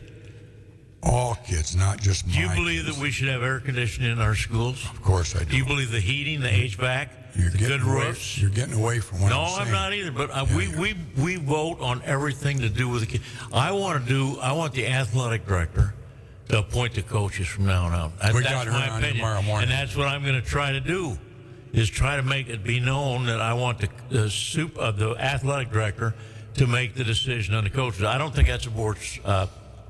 E: All kids, not just
B: Do you
E: my
B: believe
E: kids.
B: that we should have air conditioning in our schools?
E: Of course I do.
B: Do you believe the heating, the HVAC,
E: You're
B: the
E: getting
B: good
E: away,
B: roofs?
E: You're getting away from what
B: No,
E: I'm saying.
B: I'm not either. But we vote on everything to do with the kids. I want the athletic director to appoint the coaches from now on out.
E: We
B: That's
E: got her
B: my
E: on
B: opinion,
E: tomorrow morning.
B: and that's what I'm going to try to do. Is try to make it be known that I want the athletic director to make the decision on the coaches. I don't think that's a board's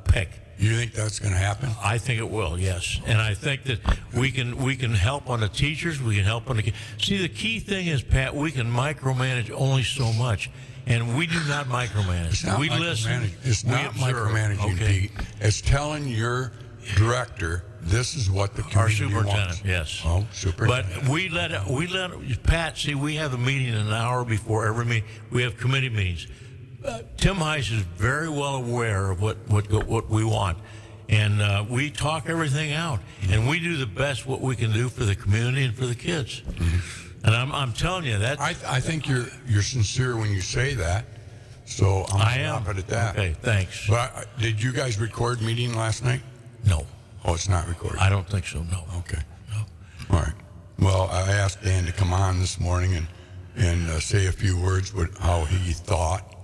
B: pick.
E: You think that's going to happen?
B: I think it will, yes, and I think that we can help on the teachers. We can help on the. See, the key thing is, Pat, we can micromanage only so much, and we do not micromanage.
E: It's not
B: we listen.
E: micromanaging. It's
B: we
E: not
B: observe.
E: micromanaging,
B: Okay.
E: Pete. It's telling your director this is what the
B: Our
E: community
B: superintendent,
E: wants.
B: yes.
E: Oh, superintendent.
B: But we let Pat see. We have a meeting an hour before every meeting. We have committee meetings. Tim Heiss is very well aware of what we want, and we talk everything out, and we do the best what we can do for the community and for the kids. And I'm telling you that
E: I think you're sincere when you say that. So
B: I
E: I'm
B: am.
E: stop it at that.
B: Okay, thanks.
E: But did you guys record meeting last night?
B: No,
E: Oh, it's not recorded.
B: I don't think so. No.
E: Okay.
B: No.
E: All right. Well, I asked Dan to come on this morning and say a few words with how he thought.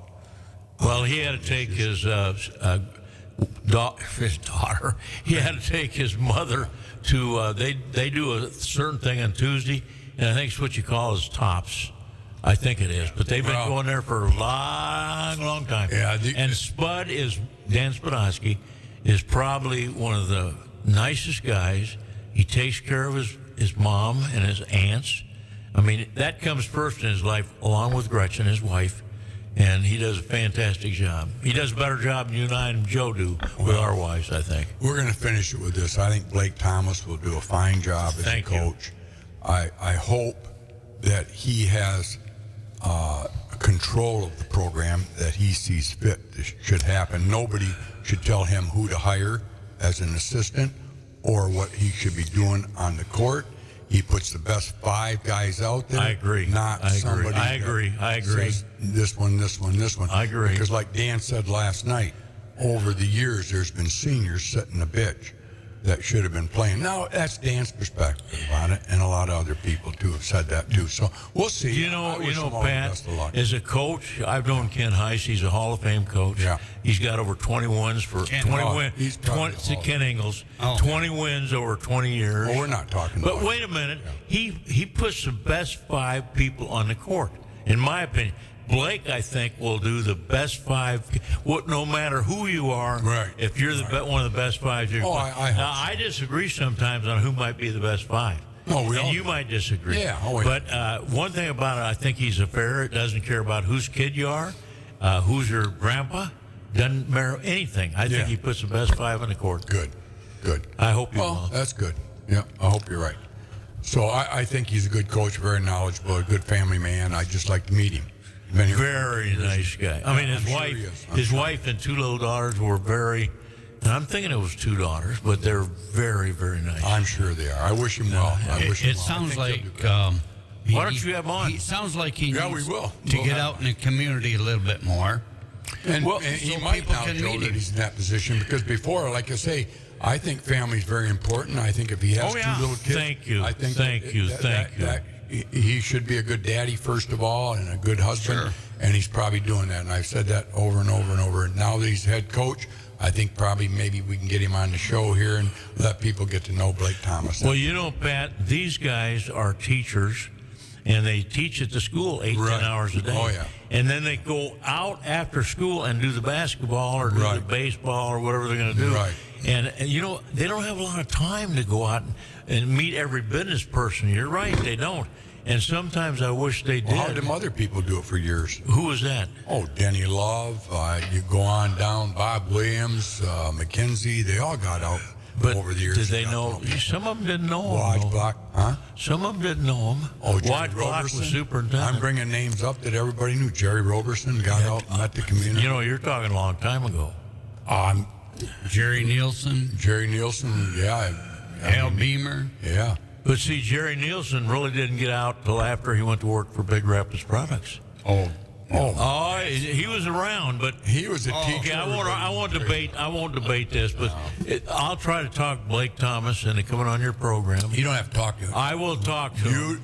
B: Well, he had to take his daughter. He had to take his mother to. They do a certain thing on Tuesday, and I think it's what you call as tops. I think it is, but they've been going there for a long time.
E: Yeah,
B: and Spud Dan Spadowski is probably one of the nicest guys. He takes care of his mom and his aunts. I mean, that comes first in his life, along with Gretchen, his wife, and he does a fantastic job. He does a better job than you and I and Joe do with our wives, I think.
E: We're going to finish it with this. I think Blake Thomas will do a fine job as a coach. I hope that he has control of the program that he sees fit. This should happen. Nobody should tell him who to hire as an assistant or what he should be doing on the court. He puts the best 5 guys out there.
B: I agree.
E: Somebody
B: I agree.
E: says this one.
B: I agree.
E: Because like Dan said last night, over the years there's been seniors sitting the bench that should have been playing. Now, that's Dan's perspective on it, and a lot of other people, too, have said that, too. So we'll see.
B: You know, Pat, as a coach, I've known Ken Heiss. He's a Hall of Fame coach.
E: Yeah.
B: He's got over 20 wins for 20 wins. Ken Ingles, 20 wins over 20 years.
E: Well, we're not talking about
B: But wait a minute. Yeah. He puts the best 5 people on the court, in my opinion. Blake, I think, will do the best 5. No matter who you are,
E: right.
B: If you're one of the best 5, you're I disagree sometimes on who might be the best 5. You might disagree.
E: Yeah.
B: But one thing about it, I think he's a fair. It doesn't care about whose kid you are, who's your grandpa. Doesn't matter anything. I think he puts the best 5 on the court.
E: Good.
B: I hope you will.
E: Well, that's good. Yeah, I hope you're right. So I think he's a good coach, very knowledgeable, a good family man. I'd just like to meet him.
B: Very nice guy. I mean, his wife and 2 little daughters were very, and I'm thinking it was 2 daughters, but they're very, very nice.
E: I'm sure they are. I wish him well.
F: It sounds like.
B: Why don't you have him on?
F: He sounds like he needs
E: we will.
F: to get out in the community a little bit more.
E: And he might now know that he's in that position because before, like I say, I think family's very important. I think if he has 2 little kids,
B: thank you.
E: I think
B: thank you.
E: He should be a good daddy first of all and a good husband,
F: Sure.
E: And he's probably doing that. And I've said that over and over and over. And now that he's head coach, I think probably maybe we can get him on the show here and let people get to know Blake Thomas.
B: Well, you know, Pat, these guys are teachers, and they teach at the school 8-10 hours a day.
E: Oh, yeah.
B: And then they go out after school and do the basketball or do the baseball or whatever they're going to do.
E: Right.
B: And, you know, they don't have a lot of time to go out and meet every business person. You're right, they don't. And sometimes I wish they did.
E: Well, how did them other people do it for years?
B: Who was that?
E: Oh, Denny Love. You go on down, Bob Williams, McKenzie. They all got out over the years.
B: Did they know? Some of them didn't know him.
E: Waj Block, huh?
B: Some of them didn't know him.
E: Oh,
B: Waj Block was superintendent.
E: I'm bringing names up that everybody knew. Jerry Roberson got out and met the community.
B: You know, you're talking a long time ago.
F: Jerry Nielsen,
E: yeah.
F: Al Beamer.
E: Yeah.
B: But see, Jerry Nielsen really didn't get out till after he went to work for Big Rapids Products. He was around, but
E: he was a teacher.
B: I won't debate this, but I'll try to talk Blake Thomas into coming on your program.
E: You don't have to talk to him.
B: I will talk to him.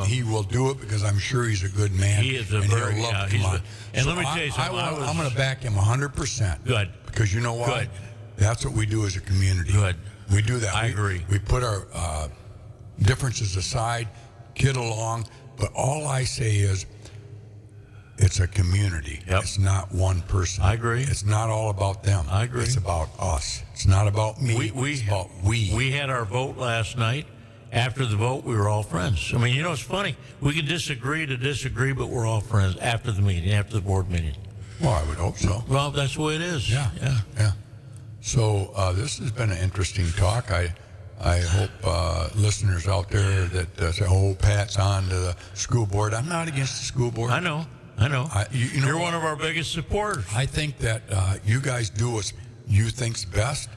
E: He will do it because I'm sure he's a good man.
B: He is a very
E: he'll love to come on.
B: And let me tell you something.
E: I'm going to back him 100%.
B: Good.
E: Because you know what?
B: Good.
E: That's what we do as a community.
B: Good.
E: We do that.
B: I agree.
E: We put our differences aside, get along. But all I say is, it's a community.
B: Yep.
E: It's not one person.
B: I agree.
E: It's not all about them.
B: I agree.
E: It's about us. It's not about me. It's about we.
B: We had our vote last night. After the vote, we were all friends. I mean, you know, it's funny. We can disagree, but we're all friends after the meeting, after the board meeting.
E: Well, I would hope so.
B: Well, that's the way it is.
E: Yeah. So this has been an interesting talk. I hope listeners out there that say, "Oh, Pat's on to the school board." I'm not against the school board.
B: I know. I know.
E: You know
B: You're
E: what?
B: one of our biggest supporters.
E: I think that you guys do what you think's best,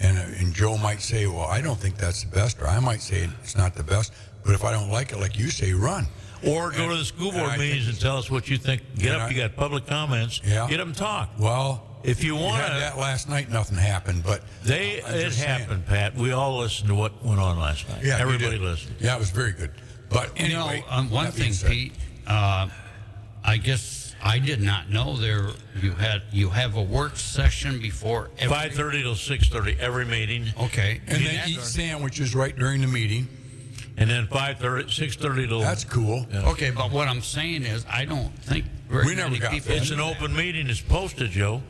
E: and Joe might say, well, I don't think that's the best, or I might say it's not the best. But if I don't like it, like you say, run.
B: Or go to the school board meetings and tell us what you think. Get up, you got public comments.
E: Yeah.
B: Get up and talk.
E: Well,
B: if you want
E: had that last night, nothing happened, but
B: it happened, Pat. We all listened to what went on last night.
E: Yeah,
B: everybody listened.
E: Yeah, it was very good. But anyway,
F: one
E: that being
F: thing,
E: said-
F: Pete, I guess I did not know you have a work session before every
B: 5:30 till 6:30 every meeting.
F: Okay.
E: and then eat sandwiches right during the meeting.
B: And then 5:30, 6:30 till.
E: That's cool.
F: Okay, but what I'm saying is, I don't think very
E: We never
F: many
E: got
F: people.
E: that.
B: It's an open meeting. It's posted, Joe.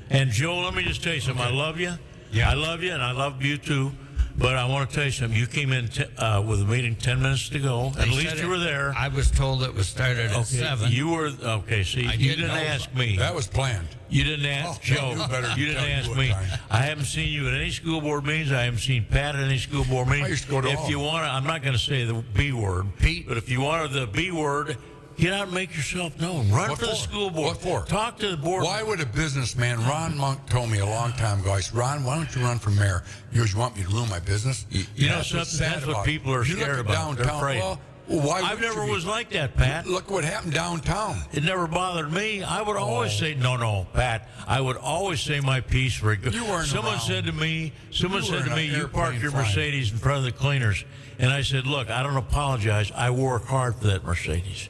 B: And Joe, let me just tell you something. I love you.
F: Yeah.
B: I love you, and I love you too. But I want to tell you something. You came in with a meeting 10 minutes to go.
F: They
B: At least
F: said
B: you were there.
F: I was told it was started at 7.
B: You were okay. See,
F: I
B: you
F: didn't
B: didn't
F: know.
B: ask me.
E: That was planned.
B: You didn't ask Joe.
E: you better
B: You didn't
E: tell you
B: ask
E: what
B: me.
E: time.
B: I haven't seen you at any school board meetings. I haven't seen Pat at any school board meeting.
E: I used to go to
B: If
E: all.
B: you want to, I'm not going to say the B word,
F: Pete.
B: but if you wanted the B word, get out and make yourself known. Run
E: What
B: for the
E: for?
B: school board.
E: What for?
B: Talk to the board.
E: Why would a businessman, Ron Monk told me a long time ago, I said, Ron, why don't you run for mayor? He goes, you want me to ruin my business?
B: You know
E: That's what's
B: something?
E: sad
B: That's what
E: about
B: people are
E: it. You look
B: scared
E: at
B: about. They're
E: downtown,
B: afraid.
E: well, why
B: I
E: would
B: never
E: you be?
B: was like that, Pat.
E: Look what happened downtown.
B: It never bothered me. I would always say, no, Pat. I would always say my piece very good.
E: You weren't
B: Someone
E: around.
B: said to me,
E: You were in an
B: you parked
E: airplane
B: your
E: flying.
B: Mercedes in front of the cleaners. And I said, look, I don't apologize. I work hard for that Mercedes.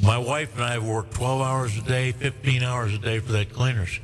B: My wife and I have worked 12 hours a day, 15 hours a day for that cleaners.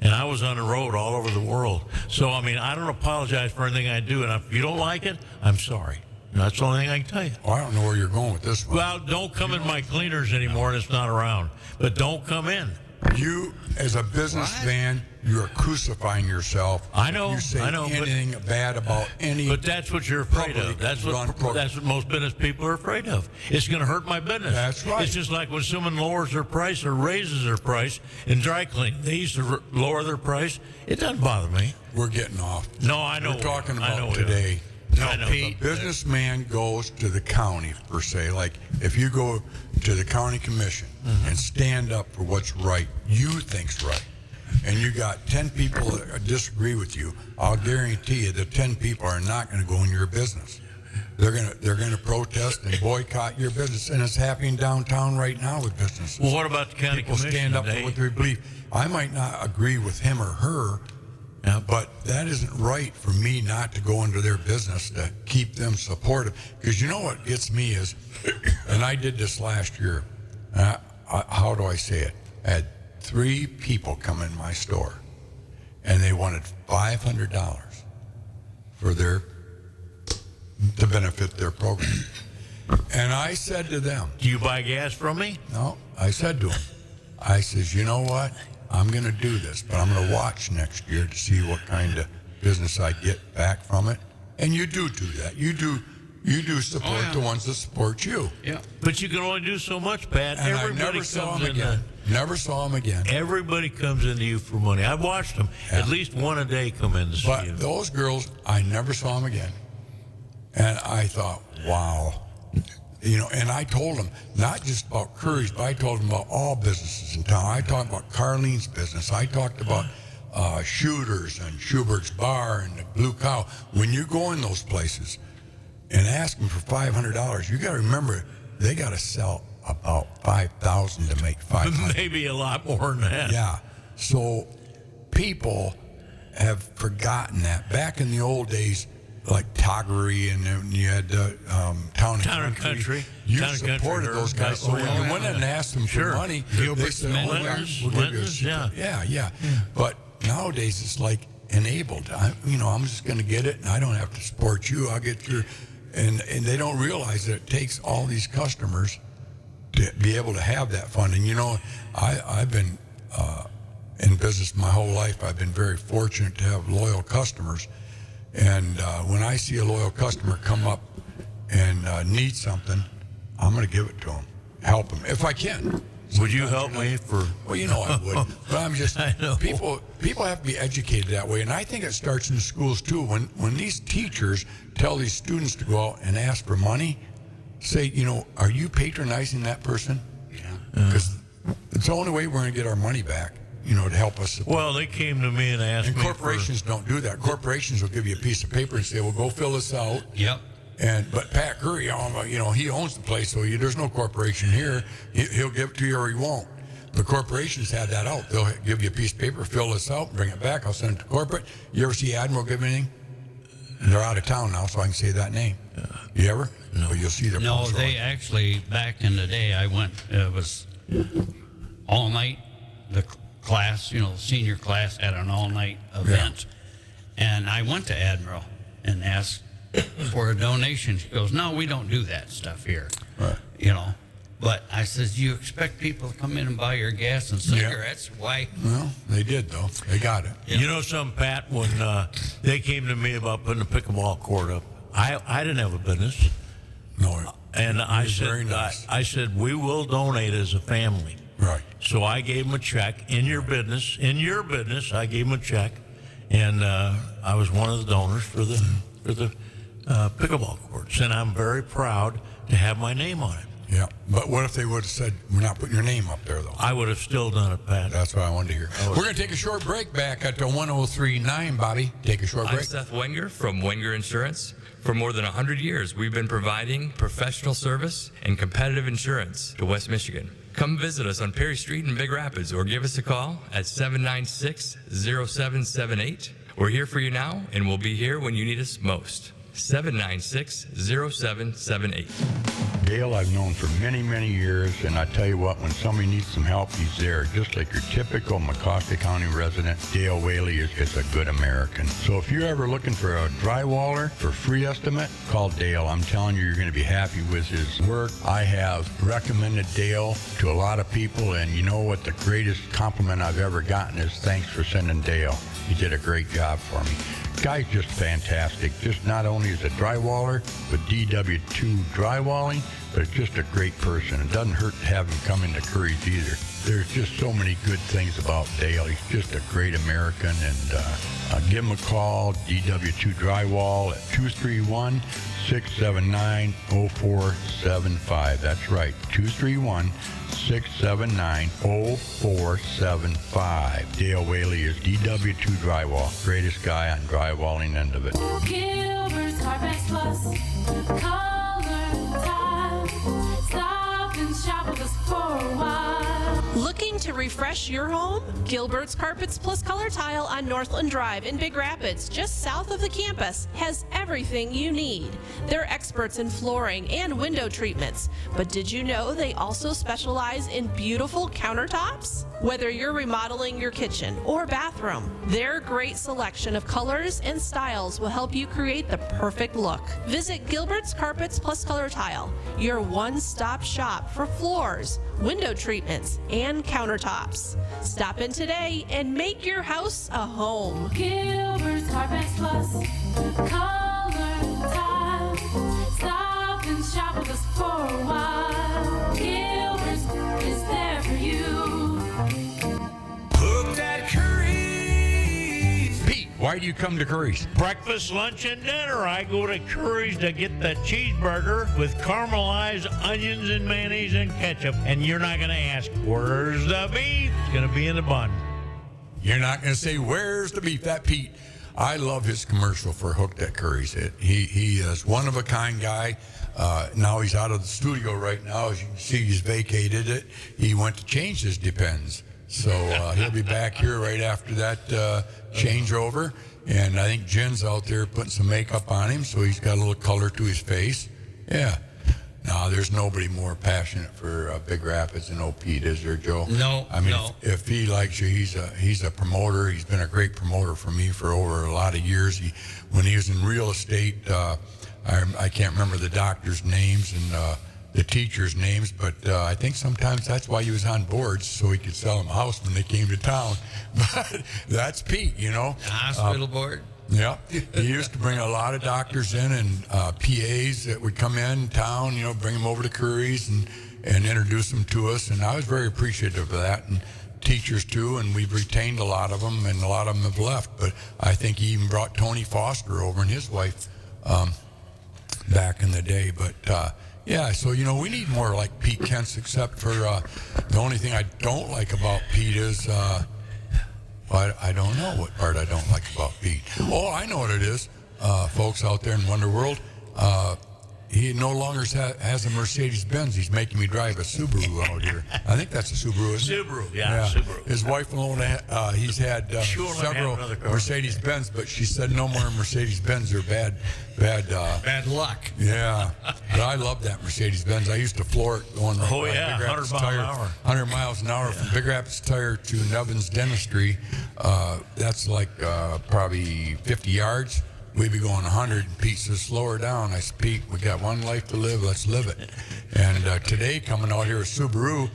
B: And I was on the road all over the world. So, I mean, I don't apologize for anything I do. And if you don't like it, I'm sorry. And that's the only thing I can tell you.
E: Oh, I don't know where you're going with this one.
B: Well, don't come in my cleaners anymore, and it's not around. But don't come in.
E: You, as a businessman, you're crucifying yourself.
B: I know,
E: You say
B: I know, but-
E: anything bad about any.
B: But that's what you're afraid
E: Public
B: of. That's
E: run program.
B: that's what most business people are afraid of. It's going to hurt my business.
E: That's right.
B: It's just like when someone lowers their price or raises their price in dry cleaning. They used to lower their price. It doesn't bother me.
E: We're getting off.
B: No, I know.
E: We're talking
B: I know
E: about
B: we are.
E: today.
B: I know.
E: A businessman goes to the county, per se. Like, if you go to the county commission and stand up for what's right, you think's right, and you got 10 people that disagree with you, I'll guarantee you the 10 people are not going to go in your business. They're gonna protest and boycott your business, and it's happening downtown right now with businesses.
B: Well, what about the county
E: People
B: commission
E: stand up
B: today?
E: for what they believe. I might not agree with him or her,
B: Yeah.
E: but that isn't right for me not to go into their business to keep them supportive. Because you know what gets me is, and I did this last year, how do I say it? I had 3 people come in my store, and they wanted $500 for to benefit their program. And I said to them,
B: Do you buy gas from me?
E: no, I said to him, I says, you know what? I'm going to do this, but I'm going to watch next year to see what kind of business I get back from it. And you do that. You do support the ones that support you.
F: Yeah.
B: But you can only do so much, Pat.
E: And I
B: Everybody
E: never saw
B: comes
E: him
B: in.
E: again. Never saw him again.
B: Everybody comes into you for money. I've watched them.
E: Yeah.
B: At least one a day come in to see you.
E: But those girls, I never saw them again. And I thought, wow. You know, and I told them, not just about Curry's, but I told them about all businesses in town. I talked about Carlene's business. I talked about Shooters and Schubert's Bar and the Blue Cow. When you go in those places and ask them for $500, you got to remember, they got to sell about $5,000 to make $500.
B: Maybe a lot more than that.
E: Yeah. So people have forgotten that. Back in the old days, like Toggery, and then you had Town and Country. You
B: Town and Country,
E: supported those guys. So
B: oh,
E: when
B: yeah.
E: you went in and asked them
B: Sure.
E: for money,
F: Gilbert
E: they said, "Oh, yeah,
B: Linters,
E: we'll give you a
B: Linters,
E: shit."
B: yeah.
E: Yeah. But nowadays it's like enabled. I'm just going to get it, and I don't have to support you. I'll get your, and they don't realize that it takes all these customers to be able to have that fund. And I've been in business my whole life. I've been very fortunate to have loyal customers. And when I see a loyal customer come up and need something, I'm going to give it to them, help them if I can.
B: Would you help me for?
E: Well, I would. But I'm just
B: I know.
E: people have to be educated that way, and I think it starts in the schools too. When these teachers tell these students to go out and ask for money, say, are you patronizing that person?
F: Yeah.
E: Because It's the only way we're going to get our money back, to help us.
B: Well, they came to me and asked
E: And
B: me.
E: corporations don't do that. Corporations will give you a piece of paper and say, well, go fill this out.
F: Yep.
E: But Pat Curry, he owns the place, so there's no corporation here. He'll give it to you or he won't. The corporations have that out. They'll give you a piece of paper, fill this out, bring it back. I'll send it to corporate. You ever see Admiral give anything? They're out of town now, so I can say that name. You ever? No. Well, you'll see their
F: No,
E: post
F: they
E: on.
F: actually, back in the day, I went, it was all night, the class, senior class had an all night event. Yeah. And I went to Admiral and asked for a donation. She goes, no, we don't do that stuff here.
E: Right.
F: But I says, you expect people to come in and buy your gas and cigarettes? Yeah. Why?
E: Well, they did, though. They got it.
B: You know something, Pat, when they came to me about putting a pickleball court up, I didn't have a business.
E: No.
B: And I said,
E: very nice.
B: I said, we will donate as a family.
E: Right.
B: So I gave them a check in your business, I gave them a check. And I was one of the donors for the pickleball courts. And I'm very proud to have my name on it.
E: Yeah, but what if they would have said, we're not putting your name up there, though?
B: I would have still done it, Pat.
E: That's what I wanted to hear. We're going to take a short break back at the 103.9, Bobby. Take a short break.
I: I'm Seth Wenger from Wenger Insurance. For more than 100 years, we've been providing professional service and competitive insurance to West Michigan. Come visit us on Perry Street in Big Rapids or give us a call at 796-0778. We're here for you now, and we'll be here when you need us most. 796-0778.
J: Dale I've known for many, many years, and I tell you what, when somebody needs some help, he's there. Just like your typical McCoskey County resident, Dale Whaley is a good American. So if you're ever looking for a drywaller for free estimate, call Dale. I'm telling you, you're going to be happy with his work. I have recommended Dale to a lot of people, and you know what the greatest compliment I've ever gotten is thanks for sending Dale. He did a great job for me. Guy's just fantastic. Just not only is a drywaller with DW2 drywalling, but it's just a great person. It doesn't hurt to have him come into Curry's either. There's just so many good things about Dale. He's just a great American, and give him a call, DW2 Drywall at 231-679-0475. That's right, 231-679-0475. Dale Whaley is DW2 Drywall. Greatest guy on drywalling end of it.
K: Gilbert's Carpets Plus, color time. Stop and shop with us for a while.
A: Looking to refresh your home? Gilbert's Carpets Plus Color Tile on Northland Drive in Big Rapids, just south of the campus, has everything you need. They're experts in flooring and window treatments, but did you know they also specialize in beautiful countertops? Whether you're remodeling your kitchen or bathroom, their great selection of colors and styles will help you create the perfect look. Visit Gilbert's Carpets Plus Color Tile, your one-stop shop for floors, window treatments, and countertops. Stop in today and make your house a home.
K: Gilbert's Carpets Plus, color time. Stop and shop with us for a while. Gilbert's is there for you.
D: Hooked at Curry's.
E: Pete, why do you come to Curry's?
B: Breakfast, lunch, and dinner. I go to Curry's to get the cheeseburger with caramelized onions and mayonnaise and ketchup. And you're not going to ask, where's the beef? It's going to be in the bun.
E: You're not going to say, where's the beef? That Pete, I love his commercial for Hooked at Curry's. He is one of a kind guy. Now he's out of the studio right now. As you can see, he's vacated it. He went to change his Depends. So he'll be back here right after that changeover. And I think Jen's out there putting some makeup on him, so he's got a little color to his face. Yeah. Now, there's nobody more passionate for Big Rapids than old Pete, is there, Joe?
F: No,
E: I mean,
F: no.
E: If he likes you, he's a promoter. He's been a great promoter for me for over a lot of years. When he was in real estate, I can't remember the doctors' names and the teachers' names, but I think sometimes that's why he was on boards, so he could sell them a house when they came to town. But that's Pete, you know.
F: The hospital board.
E: Yeah, he used to bring a lot of doctors in and PAs that would come in town, you know, bring them over to Curry's and introduce them to us. And I was very appreciative of that, and teachers too. And we've retained a lot of them, and a lot of them have left. But I think he even brought Tony Foster over and his wife back in the day. But Yeah, so, we need more like Pete Kent's, except for the only thing I don't like about Pete is, I don't know what part I don't like about Pete. Oh, I know what it is, folks out there in Wonder World. He no longer has a Mercedes-Benz. He's making me drive a Subaru out here. I think that's a Subaru, isn't it?
B: Subaru, yeah. Subaru.
E: His wife alone, he's had several Mercedes-Benz, but she said no more Mercedes-Benz are bad
F: luck.
E: Yeah, but I love that Mercedes-Benz. I used to floor it going Big
B: 100
E: Rapids
B: miles
E: Tire,
B: an hour.
E: 100 miles an hour from Big Rapids Tire to Nevins Dentistry. That's like probably 50 yards. We'd be going 100, and Pete says, slow her down. I said, Pete, we got one life to live. Let's live it. And today, coming out here with Subaru,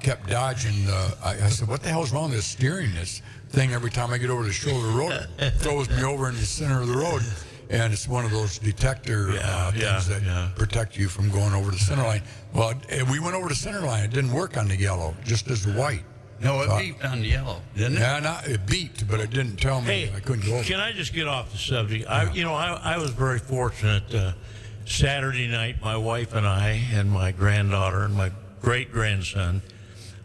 E: kept dodging. I said, what the hell's wrong with this steering this thing? Every time I get over the shoulder of the road, it throws me over in the center of the road. And it's one of those detector things that protect you from going over the center line. Well, we went over the center line. It didn't work on the yellow, just as the white.
F: No, it beeped on the yellow, didn't it?
E: Yeah, it beeped, but it didn't tell me I couldn't go over.
B: Can I just get off the subject? I was very fortunate. Saturday night, my wife and I and my granddaughter and my great-grandson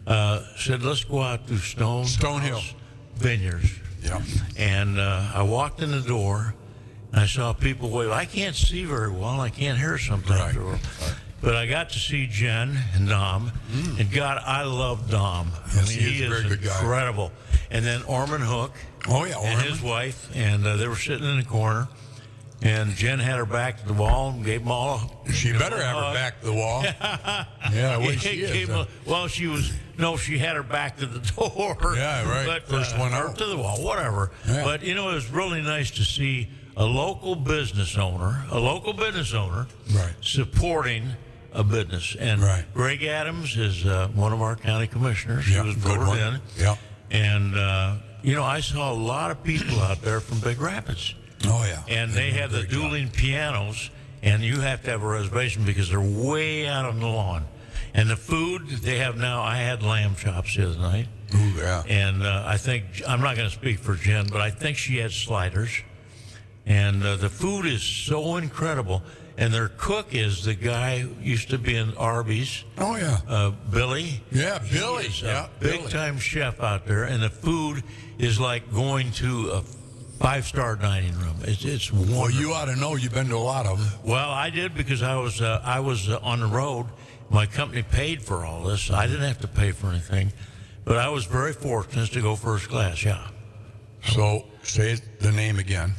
B: said, let's go out to Stonehill Vineyards.
E: Yeah.
B: And I walked in the door, and I saw people wave. I can't see very well. I can't hear sometimes.
E: Right.
B: But I got to see Jen and Dom, and God, I love Dom.
E: Yes,
B: I mean,
E: he is a very good guy.
B: incredible. And then Orman Hook, and his wife, and they were sitting in the corner, and Jen had her back to the wall and gave them all.
E: She better have her back to the wall. Yeah, the way she is.
B: Well, she had her back to the door.
E: Yeah, right.
B: But,
E: First one out.
B: to the wall, whatever.
E: Yeah.
B: But it was really nice to see a local business owner,
E: right,
B: supporting a business. And Greg Adams is one of our county commissioners. He was voted in.
E: Yeah.
B: And, I saw a lot of people out there from Big Rapids.
E: Oh, yeah.
B: And they have the dueling pianos, and you have to have a reservation because they're way out on the lawn. And the food they have now, I had lamb chops the other night.
E: Ooh, yeah.
B: And I think, I'm not going to speak for Jen, but I think she had sliders. And the food is so incredible. And their cook is the guy who used to be in Arby's.
E: Oh, yeah.
B: Billy.
E: Yeah, Billy.
B: He's a big-time chef out there. And the food is like going to a 5-star dining room. It's wonderful.
E: Well, you ought to know. You've been to a lot of them.
B: Well, I did because I was on the road. My company paid for all this. I didn't have to pay for anything. But I was very fortunate to go first class, yeah.
E: So, say the name again.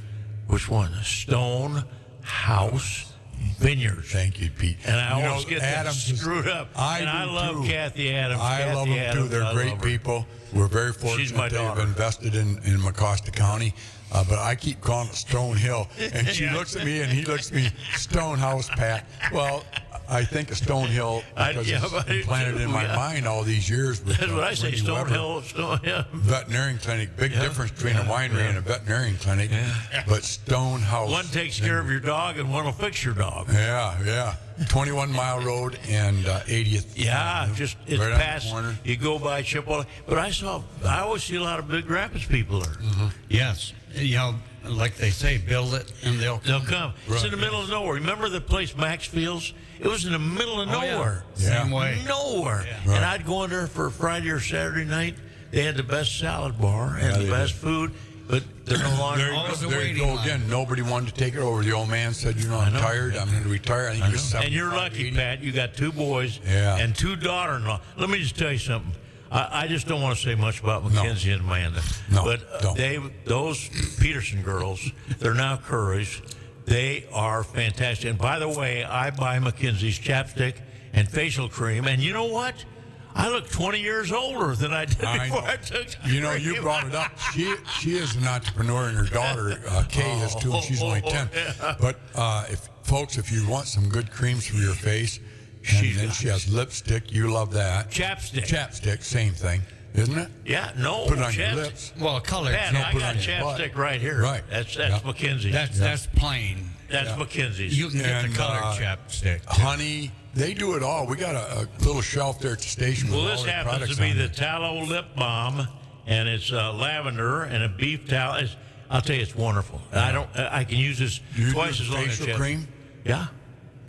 B: Which one? Stone House Vineyards.
E: Thank you, Pete.
B: And I always get that screwed up. I love Kathy Adams.
E: I love them too. They're great people. We're very fortunate to have invested in Mecosta County. But I keep calling it Stone Hill. And she looks at me and he looks at me, Stone House, Pat. Well, I think of Stone Hill because it's implanted in my mind all these years. With,
B: that's what I say, Stone Hill.
E: Veterinarian clinic. Big difference between a winery and a veterinarian clinic. Yeah. But Stone House.
B: One takes care of your dog and one will fix your dog.
E: Yeah. 21 Mile Road and 80th.
B: Yeah, just it's
E: right
B: past. You go by Chippewa. But I always see a lot of Big Rapids people there.
F: Mm-hmm. Yes. Like they say, build it and they'll come.
B: Right. It's in the middle of nowhere. Remember the place Maxfield's? It was in the middle of nowhere.
F: Yeah. Same way.
B: Nowhere. Yeah. Right. And I'd go in there for Friday or Saturday night. They had the best salad bar and the best food. But they're no longer.
E: There you go again. Nobody wanted to take it over. The old man said, I'm tired. I'm going to retire. I think he was 75,
B: and you're lucky, 80. Pat. You got 2 boys and 2 daughter-in-law. Let me just tell you something. I just don't want to say much about Mackenzie and Amanda.
E: No,
B: but those Peterson girls, they're now Curries. They are fantastic. And by the way, I buy Mackenzie's chapstick and facial cream. And you know what? I look 20 years older than I did before I took the cream.
E: You brought it up. She is an entrepreneur, and her daughter, Kay, is too, and she's only 10. Yeah. But if you want some good creams for your face, and then she has lipstick. You love that. Chapstick, same thing, isn't it?
B: Yeah, no.
E: Put it on your lips.
F: Well, color.
B: Pat, I got chapstick right here.
E: Right.
B: That's Mackenzie's.
F: That's plain.
B: That's Mackenzie's.
F: You can get the colored chapstick.
E: Honey, they do it all. We got a little shelf there at the station.
B: Well, this happens to be the tallow lip balm, and it's lavender and a beef tallow. I'll tell you, it's wonderful. I can use this twice as long as
E: facial cream.
B: Yeah.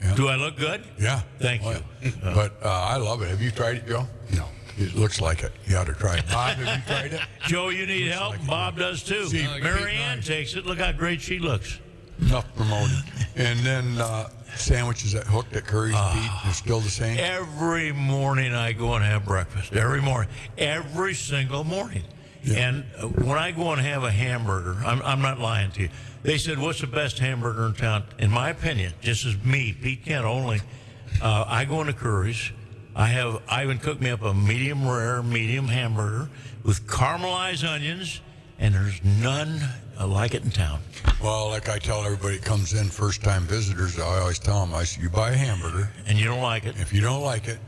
E: Yeah.
B: Do I look good?
E: Yeah.
B: Thank you.
E: But I love it. Have you tried it, Joe?
F: No.
E: It looks like it. You ought to try it. Bob, have you tried it?
B: Joe, you need help?
E: like it.
B: Bob does too.
E: See,
B: Mary Ann
E: nice.
B: takes it. Look how great she looks.
E: Enough promoted. And then sandwiches at Hooked at Curry's, Pete, they're still the same?
B: Every morning I go and have breakfast. Every morning. Every single morning.
E: Yeah.
B: And when I go and have a hamburger, I'm not lying to you. They said, what's the best hamburger in town? In my opinion, just as me, Pete Kent only, I go into Curry's. Ivan cooked me up a medium rare, medium hamburger with caramelized onions, and there's none like it in town.
E: Well, like I tell everybody that comes in, first-time visitors, I always tell them, I say, you buy a hamburger.
B: And you don't like it?
E: If you don't like it,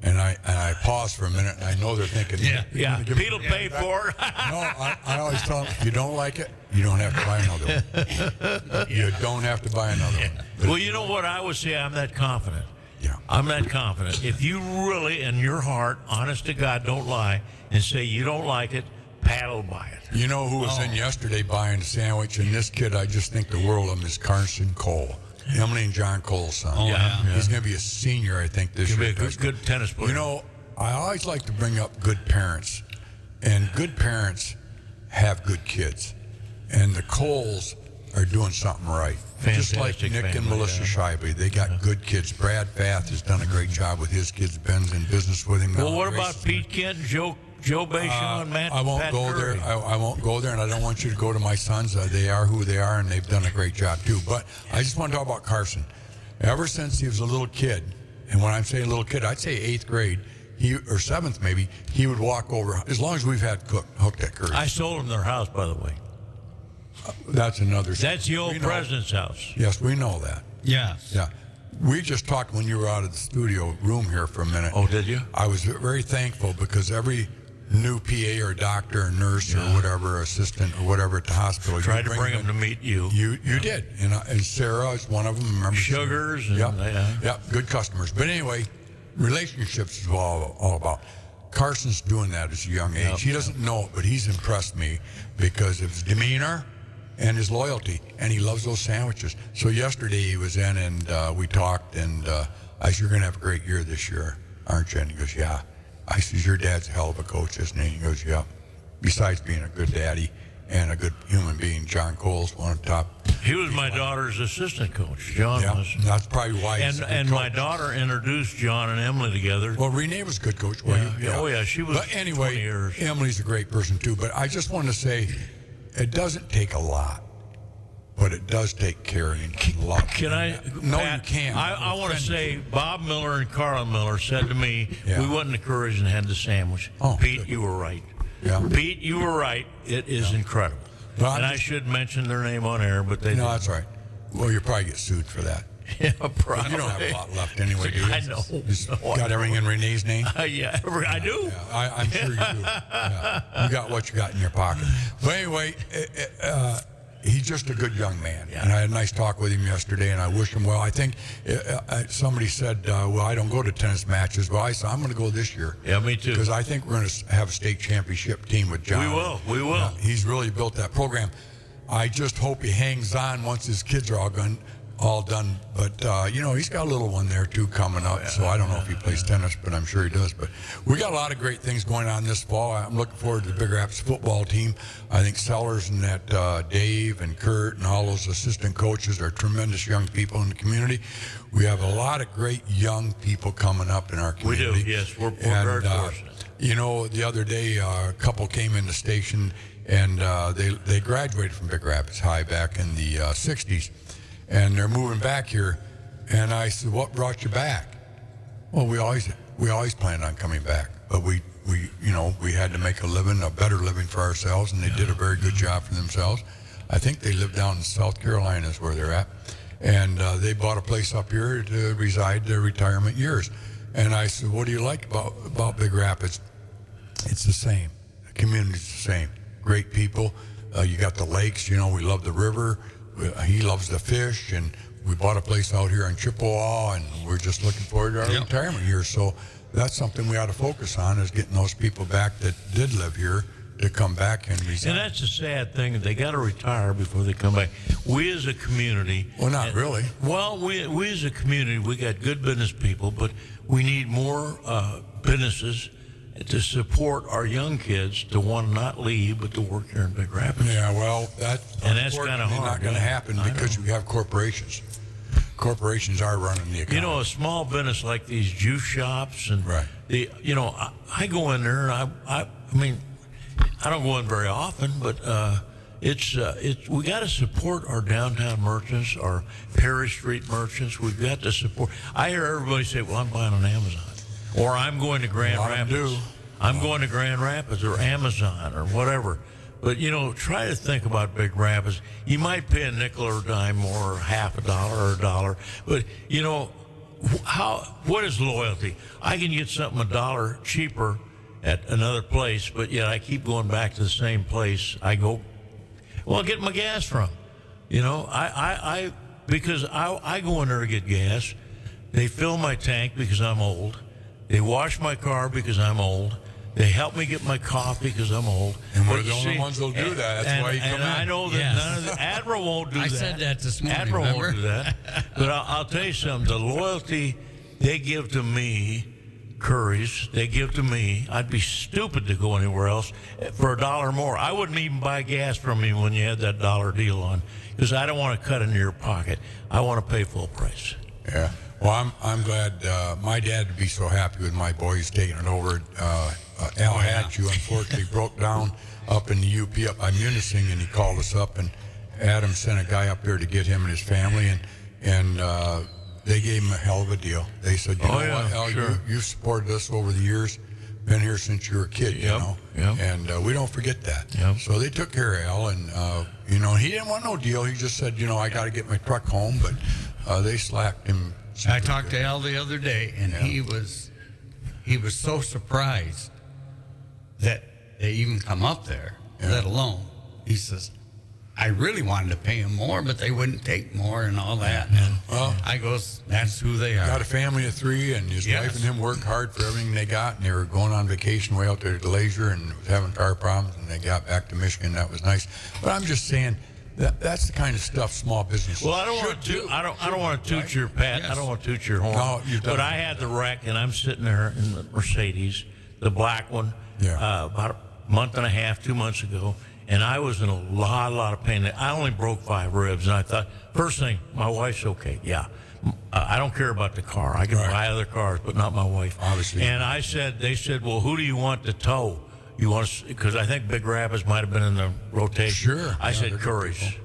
E: and I pause for a minute, and I know they're thinking,
B: Yeah, Pete will pay for it.
E: No, I always tell them, if you don't like it, you don't have to buy another one. You don't have to buy another one.
B: Well, you know what I would say? I'm that confident.
E: Yeah.
B: I'm that confident. If you really, in your heart, honest to God, don't lie and say you don't like it, Pat will buy it.
E: You know who was in yesterday buying a sandwich, and this kid, I just think the world of him, is Carson Cole. Emily and John Cole's son.
F: Oh, yeah.
E: He's going to be a senior, I think, this
B: He'll
E: year.
B: be a good tennis player.
E: You know, I always like to bring up good parents, and good parents have good kids. And the Coles are doing something right. Just like
B: Fantastic
E: Nick and
B: family,
E: Melissa
B: yeah.
E: Scheibe. They got good kids. Brad Fath has done a great job with his kids. Ben's in business with him now.
B: Well, what about
E: Races.
B: Pete Kent, Joe Bayshon, and Matt?
E: I won't
B: Pat
E: go
B: Curry?
E: there. I won't go there, and I don't want you to go to my sons. They are who they are, and they've done a great job too. But I just want to talk about Carson. Ever since he was a little kid, and when I'm saying little kid, I'd say 8th grade, or 7th maybe, he would walk over. As long as we've had Hooked at Curry's.
B: I sold them their house, by the way.
E: That's another.
B: That's the old
E: We know.
B: president's house.
E: Yes, we know that.
F: Yes.
E: Yeah. We just talked when you were out of the studio room here for a minute.
B: Oh, did you?
E: I was very thankful because every new PA or doctor or nurse or whatever, assistant or whatever at the hospital,
B: Tried
E: you
B: to bring them to meet you.
E: You did, and Sarah is one of them. Remember
B: Sugars
E: Sarah?
B: and
E: Yep, good customers. But anyway, relationships is all about. Carson's doing that at a young age.
B: Yep.
E: He doesn't know it, but he's impressed me because of his demeanor and his loyalty, and he loves those sandwiches. So yesterday he was in, and we talked, and I said, "You're going to have a great year this year, aren't you?" And he goes, "Yeah." I said, "Your dad's a hell of a coach, isn't he?" He goes, "Yeah." Besides being a good daddy and a good human being, John Cole's one of the top.
B: He was my daughter's assistant coach. John
E: Yeah,
B: was.
E: that's probably why. He's a good
B: And my
E: coach.
B: daughter introduced John and Emily together.
E: Well, Renee was a good coach.
B: Oh, yeah, she was
E: But anyway,
B: 20 years.
E: Emily's a great person too. But I just want to say, it doesn't take a lot, but it does take caring a lot.
B: Can I?
E: No,
B: Pat,
E: you can't.
B: I want to say Bob Miller and Carla Miller said to me,
E: Yeah.
B: we went to Curry's and had the sandwich.
E: Oh,
B: Pete,
E: good.
B: you were right.
E: Yeah.
B: Pete, you were right. It is incredible.
E: Well,
B: and
E: I'm
B: I
E: just-
B: should mention their name on air, but they
E: No,
B: didn't.
E: that's right. Well, you probably get sued for that.
B: Yeah,
E: But
B: probably.
E: you don't have a lot left anyway, do you?
B: I know.
E: Just
B: No, I
E: got everything in Renee's name?
B: Yeah, I do.
E: Yeah, I'm sure you do. Yeah. You got what you got in your pocket. But anyway, he's just a good young man.
B: Yeah.
E: And I had a nice talk with him yesterday, and I wish him well. I think somebody said, well, I don't go to tennis matches. Well, I said, I'm going to go this year.
B: Yeah, me too.
E: Because I think we're going to have a state championship team with John.
B: We will.
E: Yeah, he's really built that program. I just hope he hangs on once his kids are all done. But, he's got a little one there, too, coming up. So I don't know if he plays tennis, but I'm sure he does. But we got a lot of great things going on this fall. I'm looking forward to the Big Rapids football team. I think Sellers and that Dave and Kurt and all those assistant coaches are tremendous young people in the community. We have a lot of great young people coming up in our
B: We
E: community.
B: do, yes. We're very fortunate.
E: The other day, a couple came in the station, and they graduated from Big Rapids High back in the 60s. And they're moving back here, and I said, "What brought you back?" Well, we always planned on coming back, but we had to make a better living for ourselves, and they did a very good job for themselves. I think they live down in South Carolina is where they're at, and they bought a place up here to reside their retirement years. And I said, "What do you like about Big Rapids?" It's the same. The community's the same. Great people. You got the lakes. We love the river. He loves the fish, and we bought a place out here in Chippewa, and we're just looking forward to our retirement here. So that's something we ought to focus on, is getting those people back that did live here to come back and resign.
B: And that's a sad thing. They got to retire before they come back. We as a community.
E: Well, not really.
B: Well, we as a community, we got good business people, but we need more businesses to support our young kids to want to not leave, but to work here in Big Rapids.
E: Yeah, well, that's
B: kinda
E: unfortunately
B: hard,
E: not going to
B: yeah.
E: happen
B: I
E: because
B: know.
E: we have corporations. Corporations are running the economy.
B: You know, a small business like these juice shops and
E: Right.
B: I go in there and I mean, I don't go in very often, but it's we got to support our downtown merchants, our Perry Street merchants. We've got to support. I hear everybody say, "Well, I'm buying on Amazon," or "I'm going to Grand
E: A lot of them
B: Rapids."
E: do.
B: I'm going to Grand Rapids or Amazon or whatever. But, try to think about Big Rapids. You might pay a nickel or a dime more, or half a dollar or a dollar. But, what is loyalty? I can get something $1 cheaper at another place, but yet I keep going back to the same place I go. Well, I get my gas from. Because I go in there to get gas. They fill my tank because I'm old. They wash my car because I'm old. They help me get my coffee because I'm old.
E: And we're
B: But
E: the
B: you
E: only
B: see,
E: ones that'll do that. That's why you come
B: and
E: in.
B: I know that
F: Yes.
B: none of the Admiral won't do
F: I
B: that.
F: said that this morning,
B: Admiral
F: remember?
B: won't do that. But I'll tell you something. The loyalty they give to me, Curries, they give to me. I'd be stupid to go anywhere else for $1 more. I wouldn't even buy gas from you when you had that $1 deal on, because I don't want to cut into your pocket. I want to pay full price.
E: Yeah. Well, I'm glad my dad would be so happy with my boys taking it over. Al Hatchew unfortunately broke down up in the UP up by Munising, and he called us up, and Adam sent a guy up there to get him and his family, and they gave him a hell of a deal. They said, you know
B: yeah,
E: what, Al,
B: sure.
E: you supported us over the years, been here since you were a kid,
B: Yep.
E: and we don't forget that.
B: Yep.
E: So they took care of Al, and he didn't want no deal. He just said, I got to get my truck home, but they slapped him.
F: I talked to Al the other day, and he was so surprised that they even come up there, let alone. He says, I really wanted to pay him more, but they wouldn't take more and all that. And I goes, that's who they are.
E: Got a family of 3, and his
F: Yes.
E: wife and him worked hard for everything they got, and they were going on vacation way out there to Glacier and was having car problems, and they got back to Michigan. That was nice. But I'm just saying that's the kind of stuff small business.
B: Well, I don't want to. I don't want to toot your pat.
F: Yes.
B: I don't want to toot your horn.
E: No, you've done
B: but
E: it.
B: I had the wreck, and I'm sitting there in the Mercedes, the black one, about a month and a half, 2 months ago, and I was in a lot of pain. I only broke 5 ribs, and I thought, first thing, my wife's okay. Yeah, I don't care about the car. I can
E: Right.
B: buy other cars, but not my wife.
E: Obviously.
B: And they said, well, who do you want to tow? You want because I think Big Rapids might have been in the rotation.
E: Sure.
B: I
E: Yeah,
B: said
E: they're good
B: Curries.
E: people.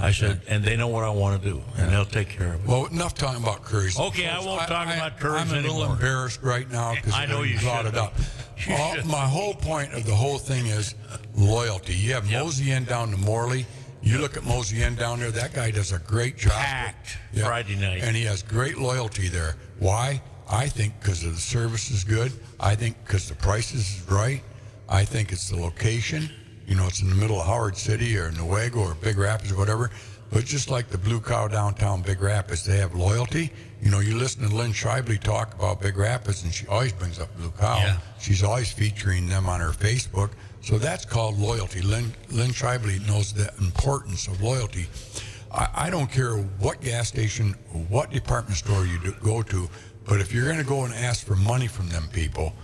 B: I said, and they know what I want to do, and they'll take care of it.
E: Well, enough talking about Curry's.
B: Okay, I won't talk about Curry's
E: I'm a little
B: anymore.
E: embarrassed right now because
B: I know you
E: brought
B: should
E: it up.
B: be. You should.
E: My whole point of the whole thing is loyalty. You have Mosey Inn down to Morley. You look at Mosey Inn down there. That guy does a great job.
B: Packed Friday night.
E: And he has great loyalty there. Why? I think because the service is good. I think because the price is right. I think it's the location. It's in the middle of Howard City or Newego or Big Rapids or whatever. But just like the Blue Cow downtown Big Rapids, they have loyalty. You listen to Lynn Schreibley talk about Big Rapids, and she always brings up Blue Cow.
F: Yeah.
E: She's always featuring them on her Facebook. So that's called loyalty. Lynn Schreibley knows the importance of loyalty. I don't care what gas station, what department store you go to, but if you're going to go and ask for money from them people,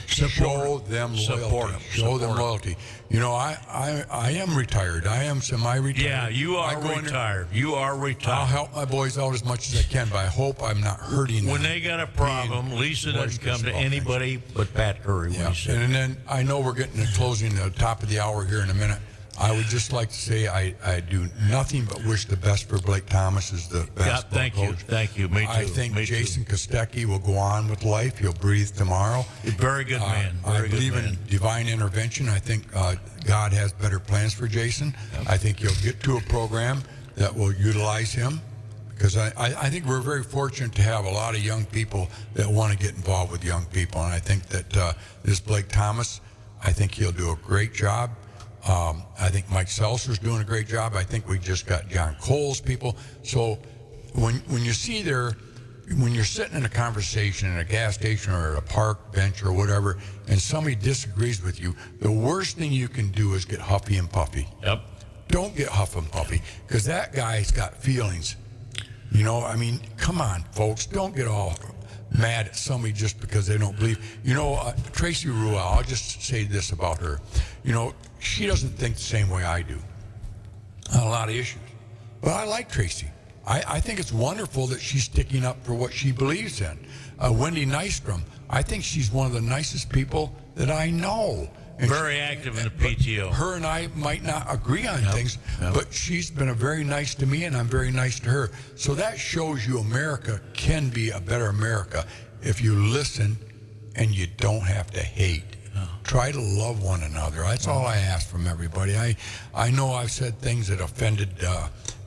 E: show them loyalty.
B: Support 'em.
E: Show them
B: Support 'em.
E: loyalty. I am retired. I am semi-retired.
B: Yeah, you
E: I
B: are
E: go in there-
B: retired. You are
E: I'll
B: retired.
E: help my boys out as much as I can, but I hope I'm not hurting them.
B: When they got a problem, Lisa doesn't come to
E: about
B: anybody but Pat Curry.
E: Yeah.
B: When he said,
E: And then I know we're getting to closing the top of the hour here in a minute. I would just like to say I do nothing but wish the best for Blake Thomas as the basketball coach.
B: Thank you. Me too.
E: I think
B: Me too.
E: Jason Kostecki will go on with life. He'll breathe tomorrow.
B: Very good man.
E: I
B: Very good
E: believe
B: man.
E: in divine intervention. I think God has better plans for Jason. I think he'll get to a program that will utilize him, because I think we're very fortunate to have a lot of young people that want to get involved with young people. And I think that this Blake Thomas, I think he'll do a great job. I think Mike Seltzer's doing a great job. I think we just got John Cole's people. So when you see there, when you're sitting in a conversation in a gas station or at a park bench or whatever, and somebody disagrees with you, the worst thing you can do is get huffy and puffy.
B: Yep.
E: Don't get huff and puffy, because that guy's got feelings. You know, I mean, come on, folks. Don't get all mad at somebody just because they don't believe. You know, Tracy Ruel, I'll just say this about her. You know, she doesn't think the same way I do on a lot of issues. But I like Tracy. I think it's wonderful that she's sticking up for what she believes in. Wendy Nystrom, I think she's one of the nicest people that I know. And
B: very active in the PTO.
E: Her and I might not agree on things, but she's been very nice to me, and I'm very nice to her. So that shows you America can be a better America if you listen and you don't have to hate. Try to love one another. That's all I ask from everybody. I know I've said things that offended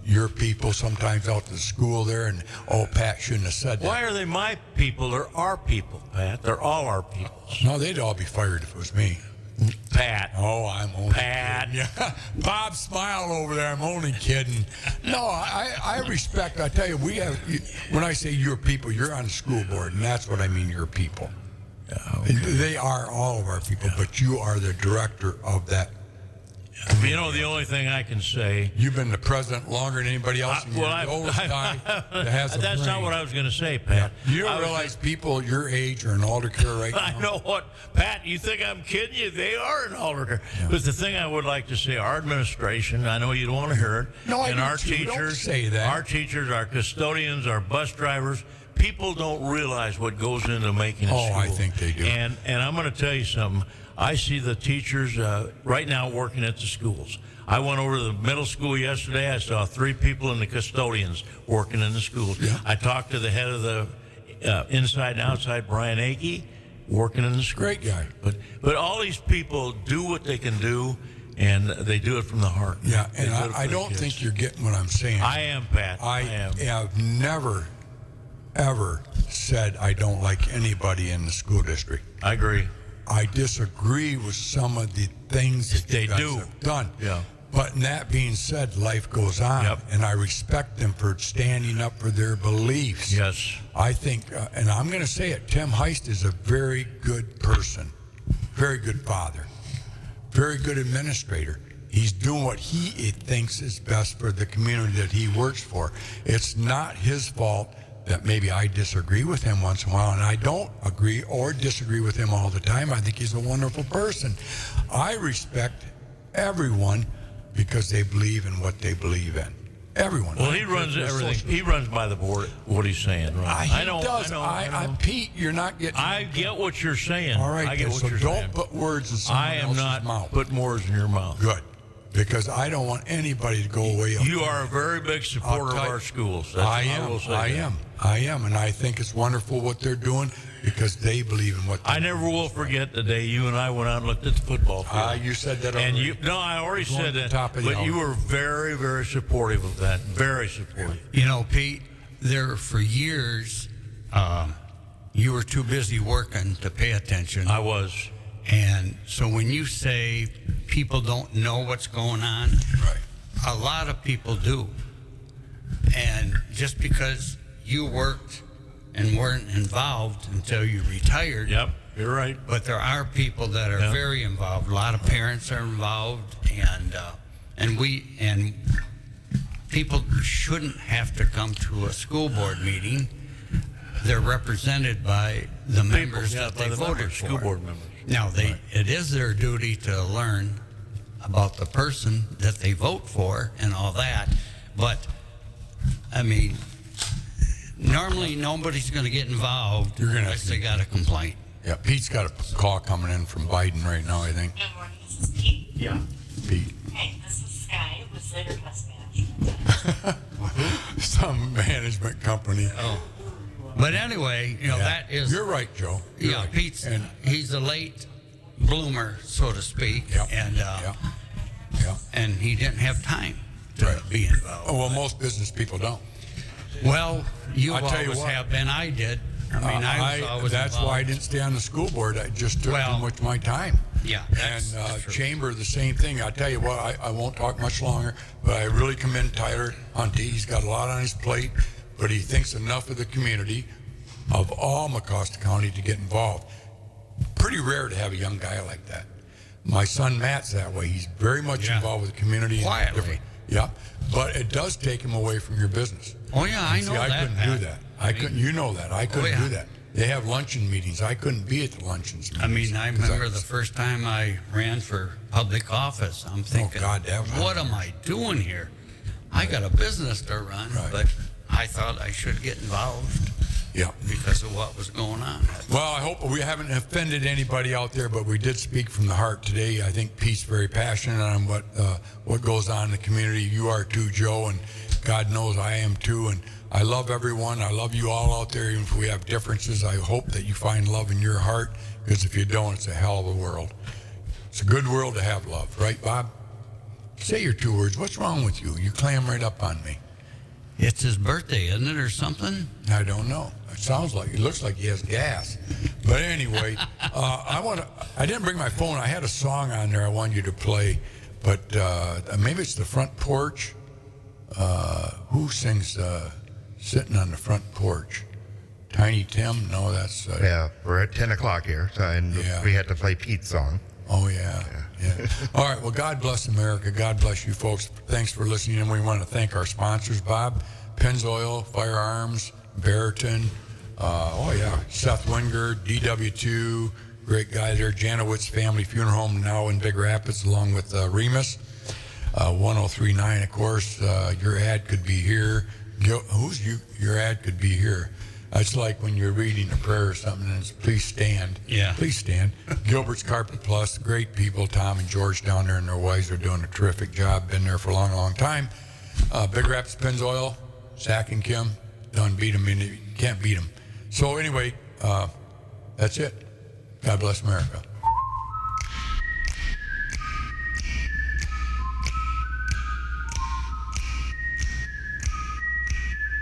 E: your people sometimes out to the school there, and Pat shouldn't have said that.
B: Why are they my people? They're our people, Pat. They're all our people.
E: No, they'd all be fired if it was me.
B: Pat.
E: Oh, I'm only
B: Pat.
E: kidding. Yeah. Bob smile over there. I'm only kidding. No, I respect. I tell you, we have. When I say your people, you're on the school board, and that's what I mean. Your people. Okay. They are all of our people, but you are the director of that.
B: You know, the only thing I can say.
E: You've been the president longer than anybody else. You're the oldest guy that has a
B: That's
E: brain.
B: not what I was going to say, Pat.
E: Yeah. You don't realize people your age are in alder care right now?
B: I know what, Pat, you think I'm kidding you? They are in alder care. Yeah. But the thing I would like to say, our administration, I know you don't want to hear it.
E: No, I
B: and
E: do
B: our
E: too.
B: teachers,
E: Don't say that.
B: Our teachers, our custodians, our bus drivers, people don't realize what goes into making a school.
E: Oh, I think they do.
B: And I'm going to tell you something. I see the teachers right now working at the schools. I went over to the middle school yesterday. I saw 3 people in the custodians working in the schools. Yeah. I talked to the head of the inside and outside, Brian Akey, working in the schools.
E: Great guy.
B: But all these people do what they can do, and they do it from the heart.
E: Yeah, and I don't think you're getting what I'm saying.
B: I am, Pat.
E: I
B: am.
E: have never, ever said I don't like anybody in the school district.
B: I agree.
E: I disagree with some of the things that they have done.
B: Yeah.
E: But that being said, life goes on, and I respect them for standing up for their beliefs.
B: Yes.
E: I think, and I'm going to say it, Tim Heist is a very good person, very good father, very good administrator. He's doing what he thinks is best for the community that he works for. It's not his fault that maybe I disagree with him once in a while, and I don't agree or disagree with him all the time. I think he's a wonderful person. I respect everyone because they believe in what they believe in. Everyone.
B: Well, he runs everything. He runs by the board. What he's saying, right?
E: He does. Pete, you're not getting.
B: I get what you're saying.
E: All right,
B: I get what
E: so
B: you're
E: don't
B: saying.
E: put words in someone else's mouth.
B: I am not putting words in your mouth.
E: Good. Because I don't want anybody to go away.
B: You are a very big supporter of our schools. That's
E: I am, and I think it's wonderful what they're doing because they believe in what.
B: I never will forget the day you and I went out and looked at the football field.
E: You said that already.
B: And I already said that. But you were very, very supportive of that. Very supportive.
F: You know, Pete, there for years, you were too busy working to pay attention.
B: I was.
F: And so when you say people don't know what's going on,
E: right,
F: a lot of people do. And just because you worked and weren't involved until you retired.
B: Yep, you're right.
F: But there are people that are very involved. A lot of parents are involved, and people shouldn't have to come to a school board meeting. They're represented by the members that they voted for.
B: School board members.
F: Now, it is their duty to learn about the person that they vote for and all that. But, I mean, normally nobody's going to get involved unless they got a complaint.
E: Yeah, Pete's got a call coming in from Biden right now, I think.
L: Good morning, this is Pete.
E: Yeah, Pete.
L: Hey, this is Sky with Slater Pest Management.
E: Some management company.
F: Oh. But anyway, that is...
E: You're right, Joe. You're right.
F: Pete's, he's a late bloomer, so to speak.
E: Yep.
F: And he didn't have time to be involved.
E: Oh, well, most business people don't.
F: Well, you always have been. I did. I mean, I was always
E: That's
F: involved.
E: why I didn't stay on the school board. I just took too much of my time.
F: Yeah.
E: And Chamber, the same thing. I tell you what, I won't talk much longer, but I really commend Tyler Hunty. He's got a lot on his plate, but he thinks enough of the community of all Mecosta County to get involved. Pretty rare to have a young guy like that. My son Matt's that way. He's very much involved with the community.
F: Quietly.
E: Yeah, but it does take him away from your business.
F: Oh yeah, I know
E: I
F: that.
E: couldn't do that. I couldn't. You know that. I couldn't do that. They have luncheon meetings. I couldn't be at the luncheons meetings.
F: I remember the first time I ran for public office. I'm thinking, what am I doing here? I got a business to run, but I thought I should get involved.
E: Yeah.
F: Because of what was going on.
E: Well, I hope we haven't offended anybody out there, but we did speak from the heart today. I think Pete's very passionate on what goes on in the community. You are too, Joe, and God knows I am too. And I love everyone. I love you all out there, even if we have differences. I hope that you find love in your heart, because if you don't, it's a hell of a world. It's a good world to have love, right, Bob? Say your 2 words. What's wrong with you? You clam right up on me.
F: It's his birthday, isn't it, or something?
E: I don't know. It looks like he has gas. But anyway, I didn't bring my phone. I had a song on there I wanted you to play, but maybe it's The Front Porch. Who sings Sitting on the Front Porch? Tiny Tim? No, that's...
C: yeah, we're at 10 o'clock here, and we had to play Pete's song.
E: Oh, yeah. All right, well, God bless America. God bless you folks. Thanks for listening, and we want to thank our sponsors, Bob, Pennzoil, Firearms, Barrington, Seth Winger, DW2, great guy there, Janowitz Family Funeral Home now in Big Rapids, along with Remus, 1039, of course. Your ad could be here. Your ad could be here. It's like when you're reading a prayer or something and it's please stand. Yeah. Please stand. Gilbert's Carpet Plus, great people. Tom and George down there and their wives are doing a terrific job. Been there for a long, long time. Big Rapids Pennzoil, Zach and Kim, don't beat them. You can't beat them. So anyway, that's it. God bless America.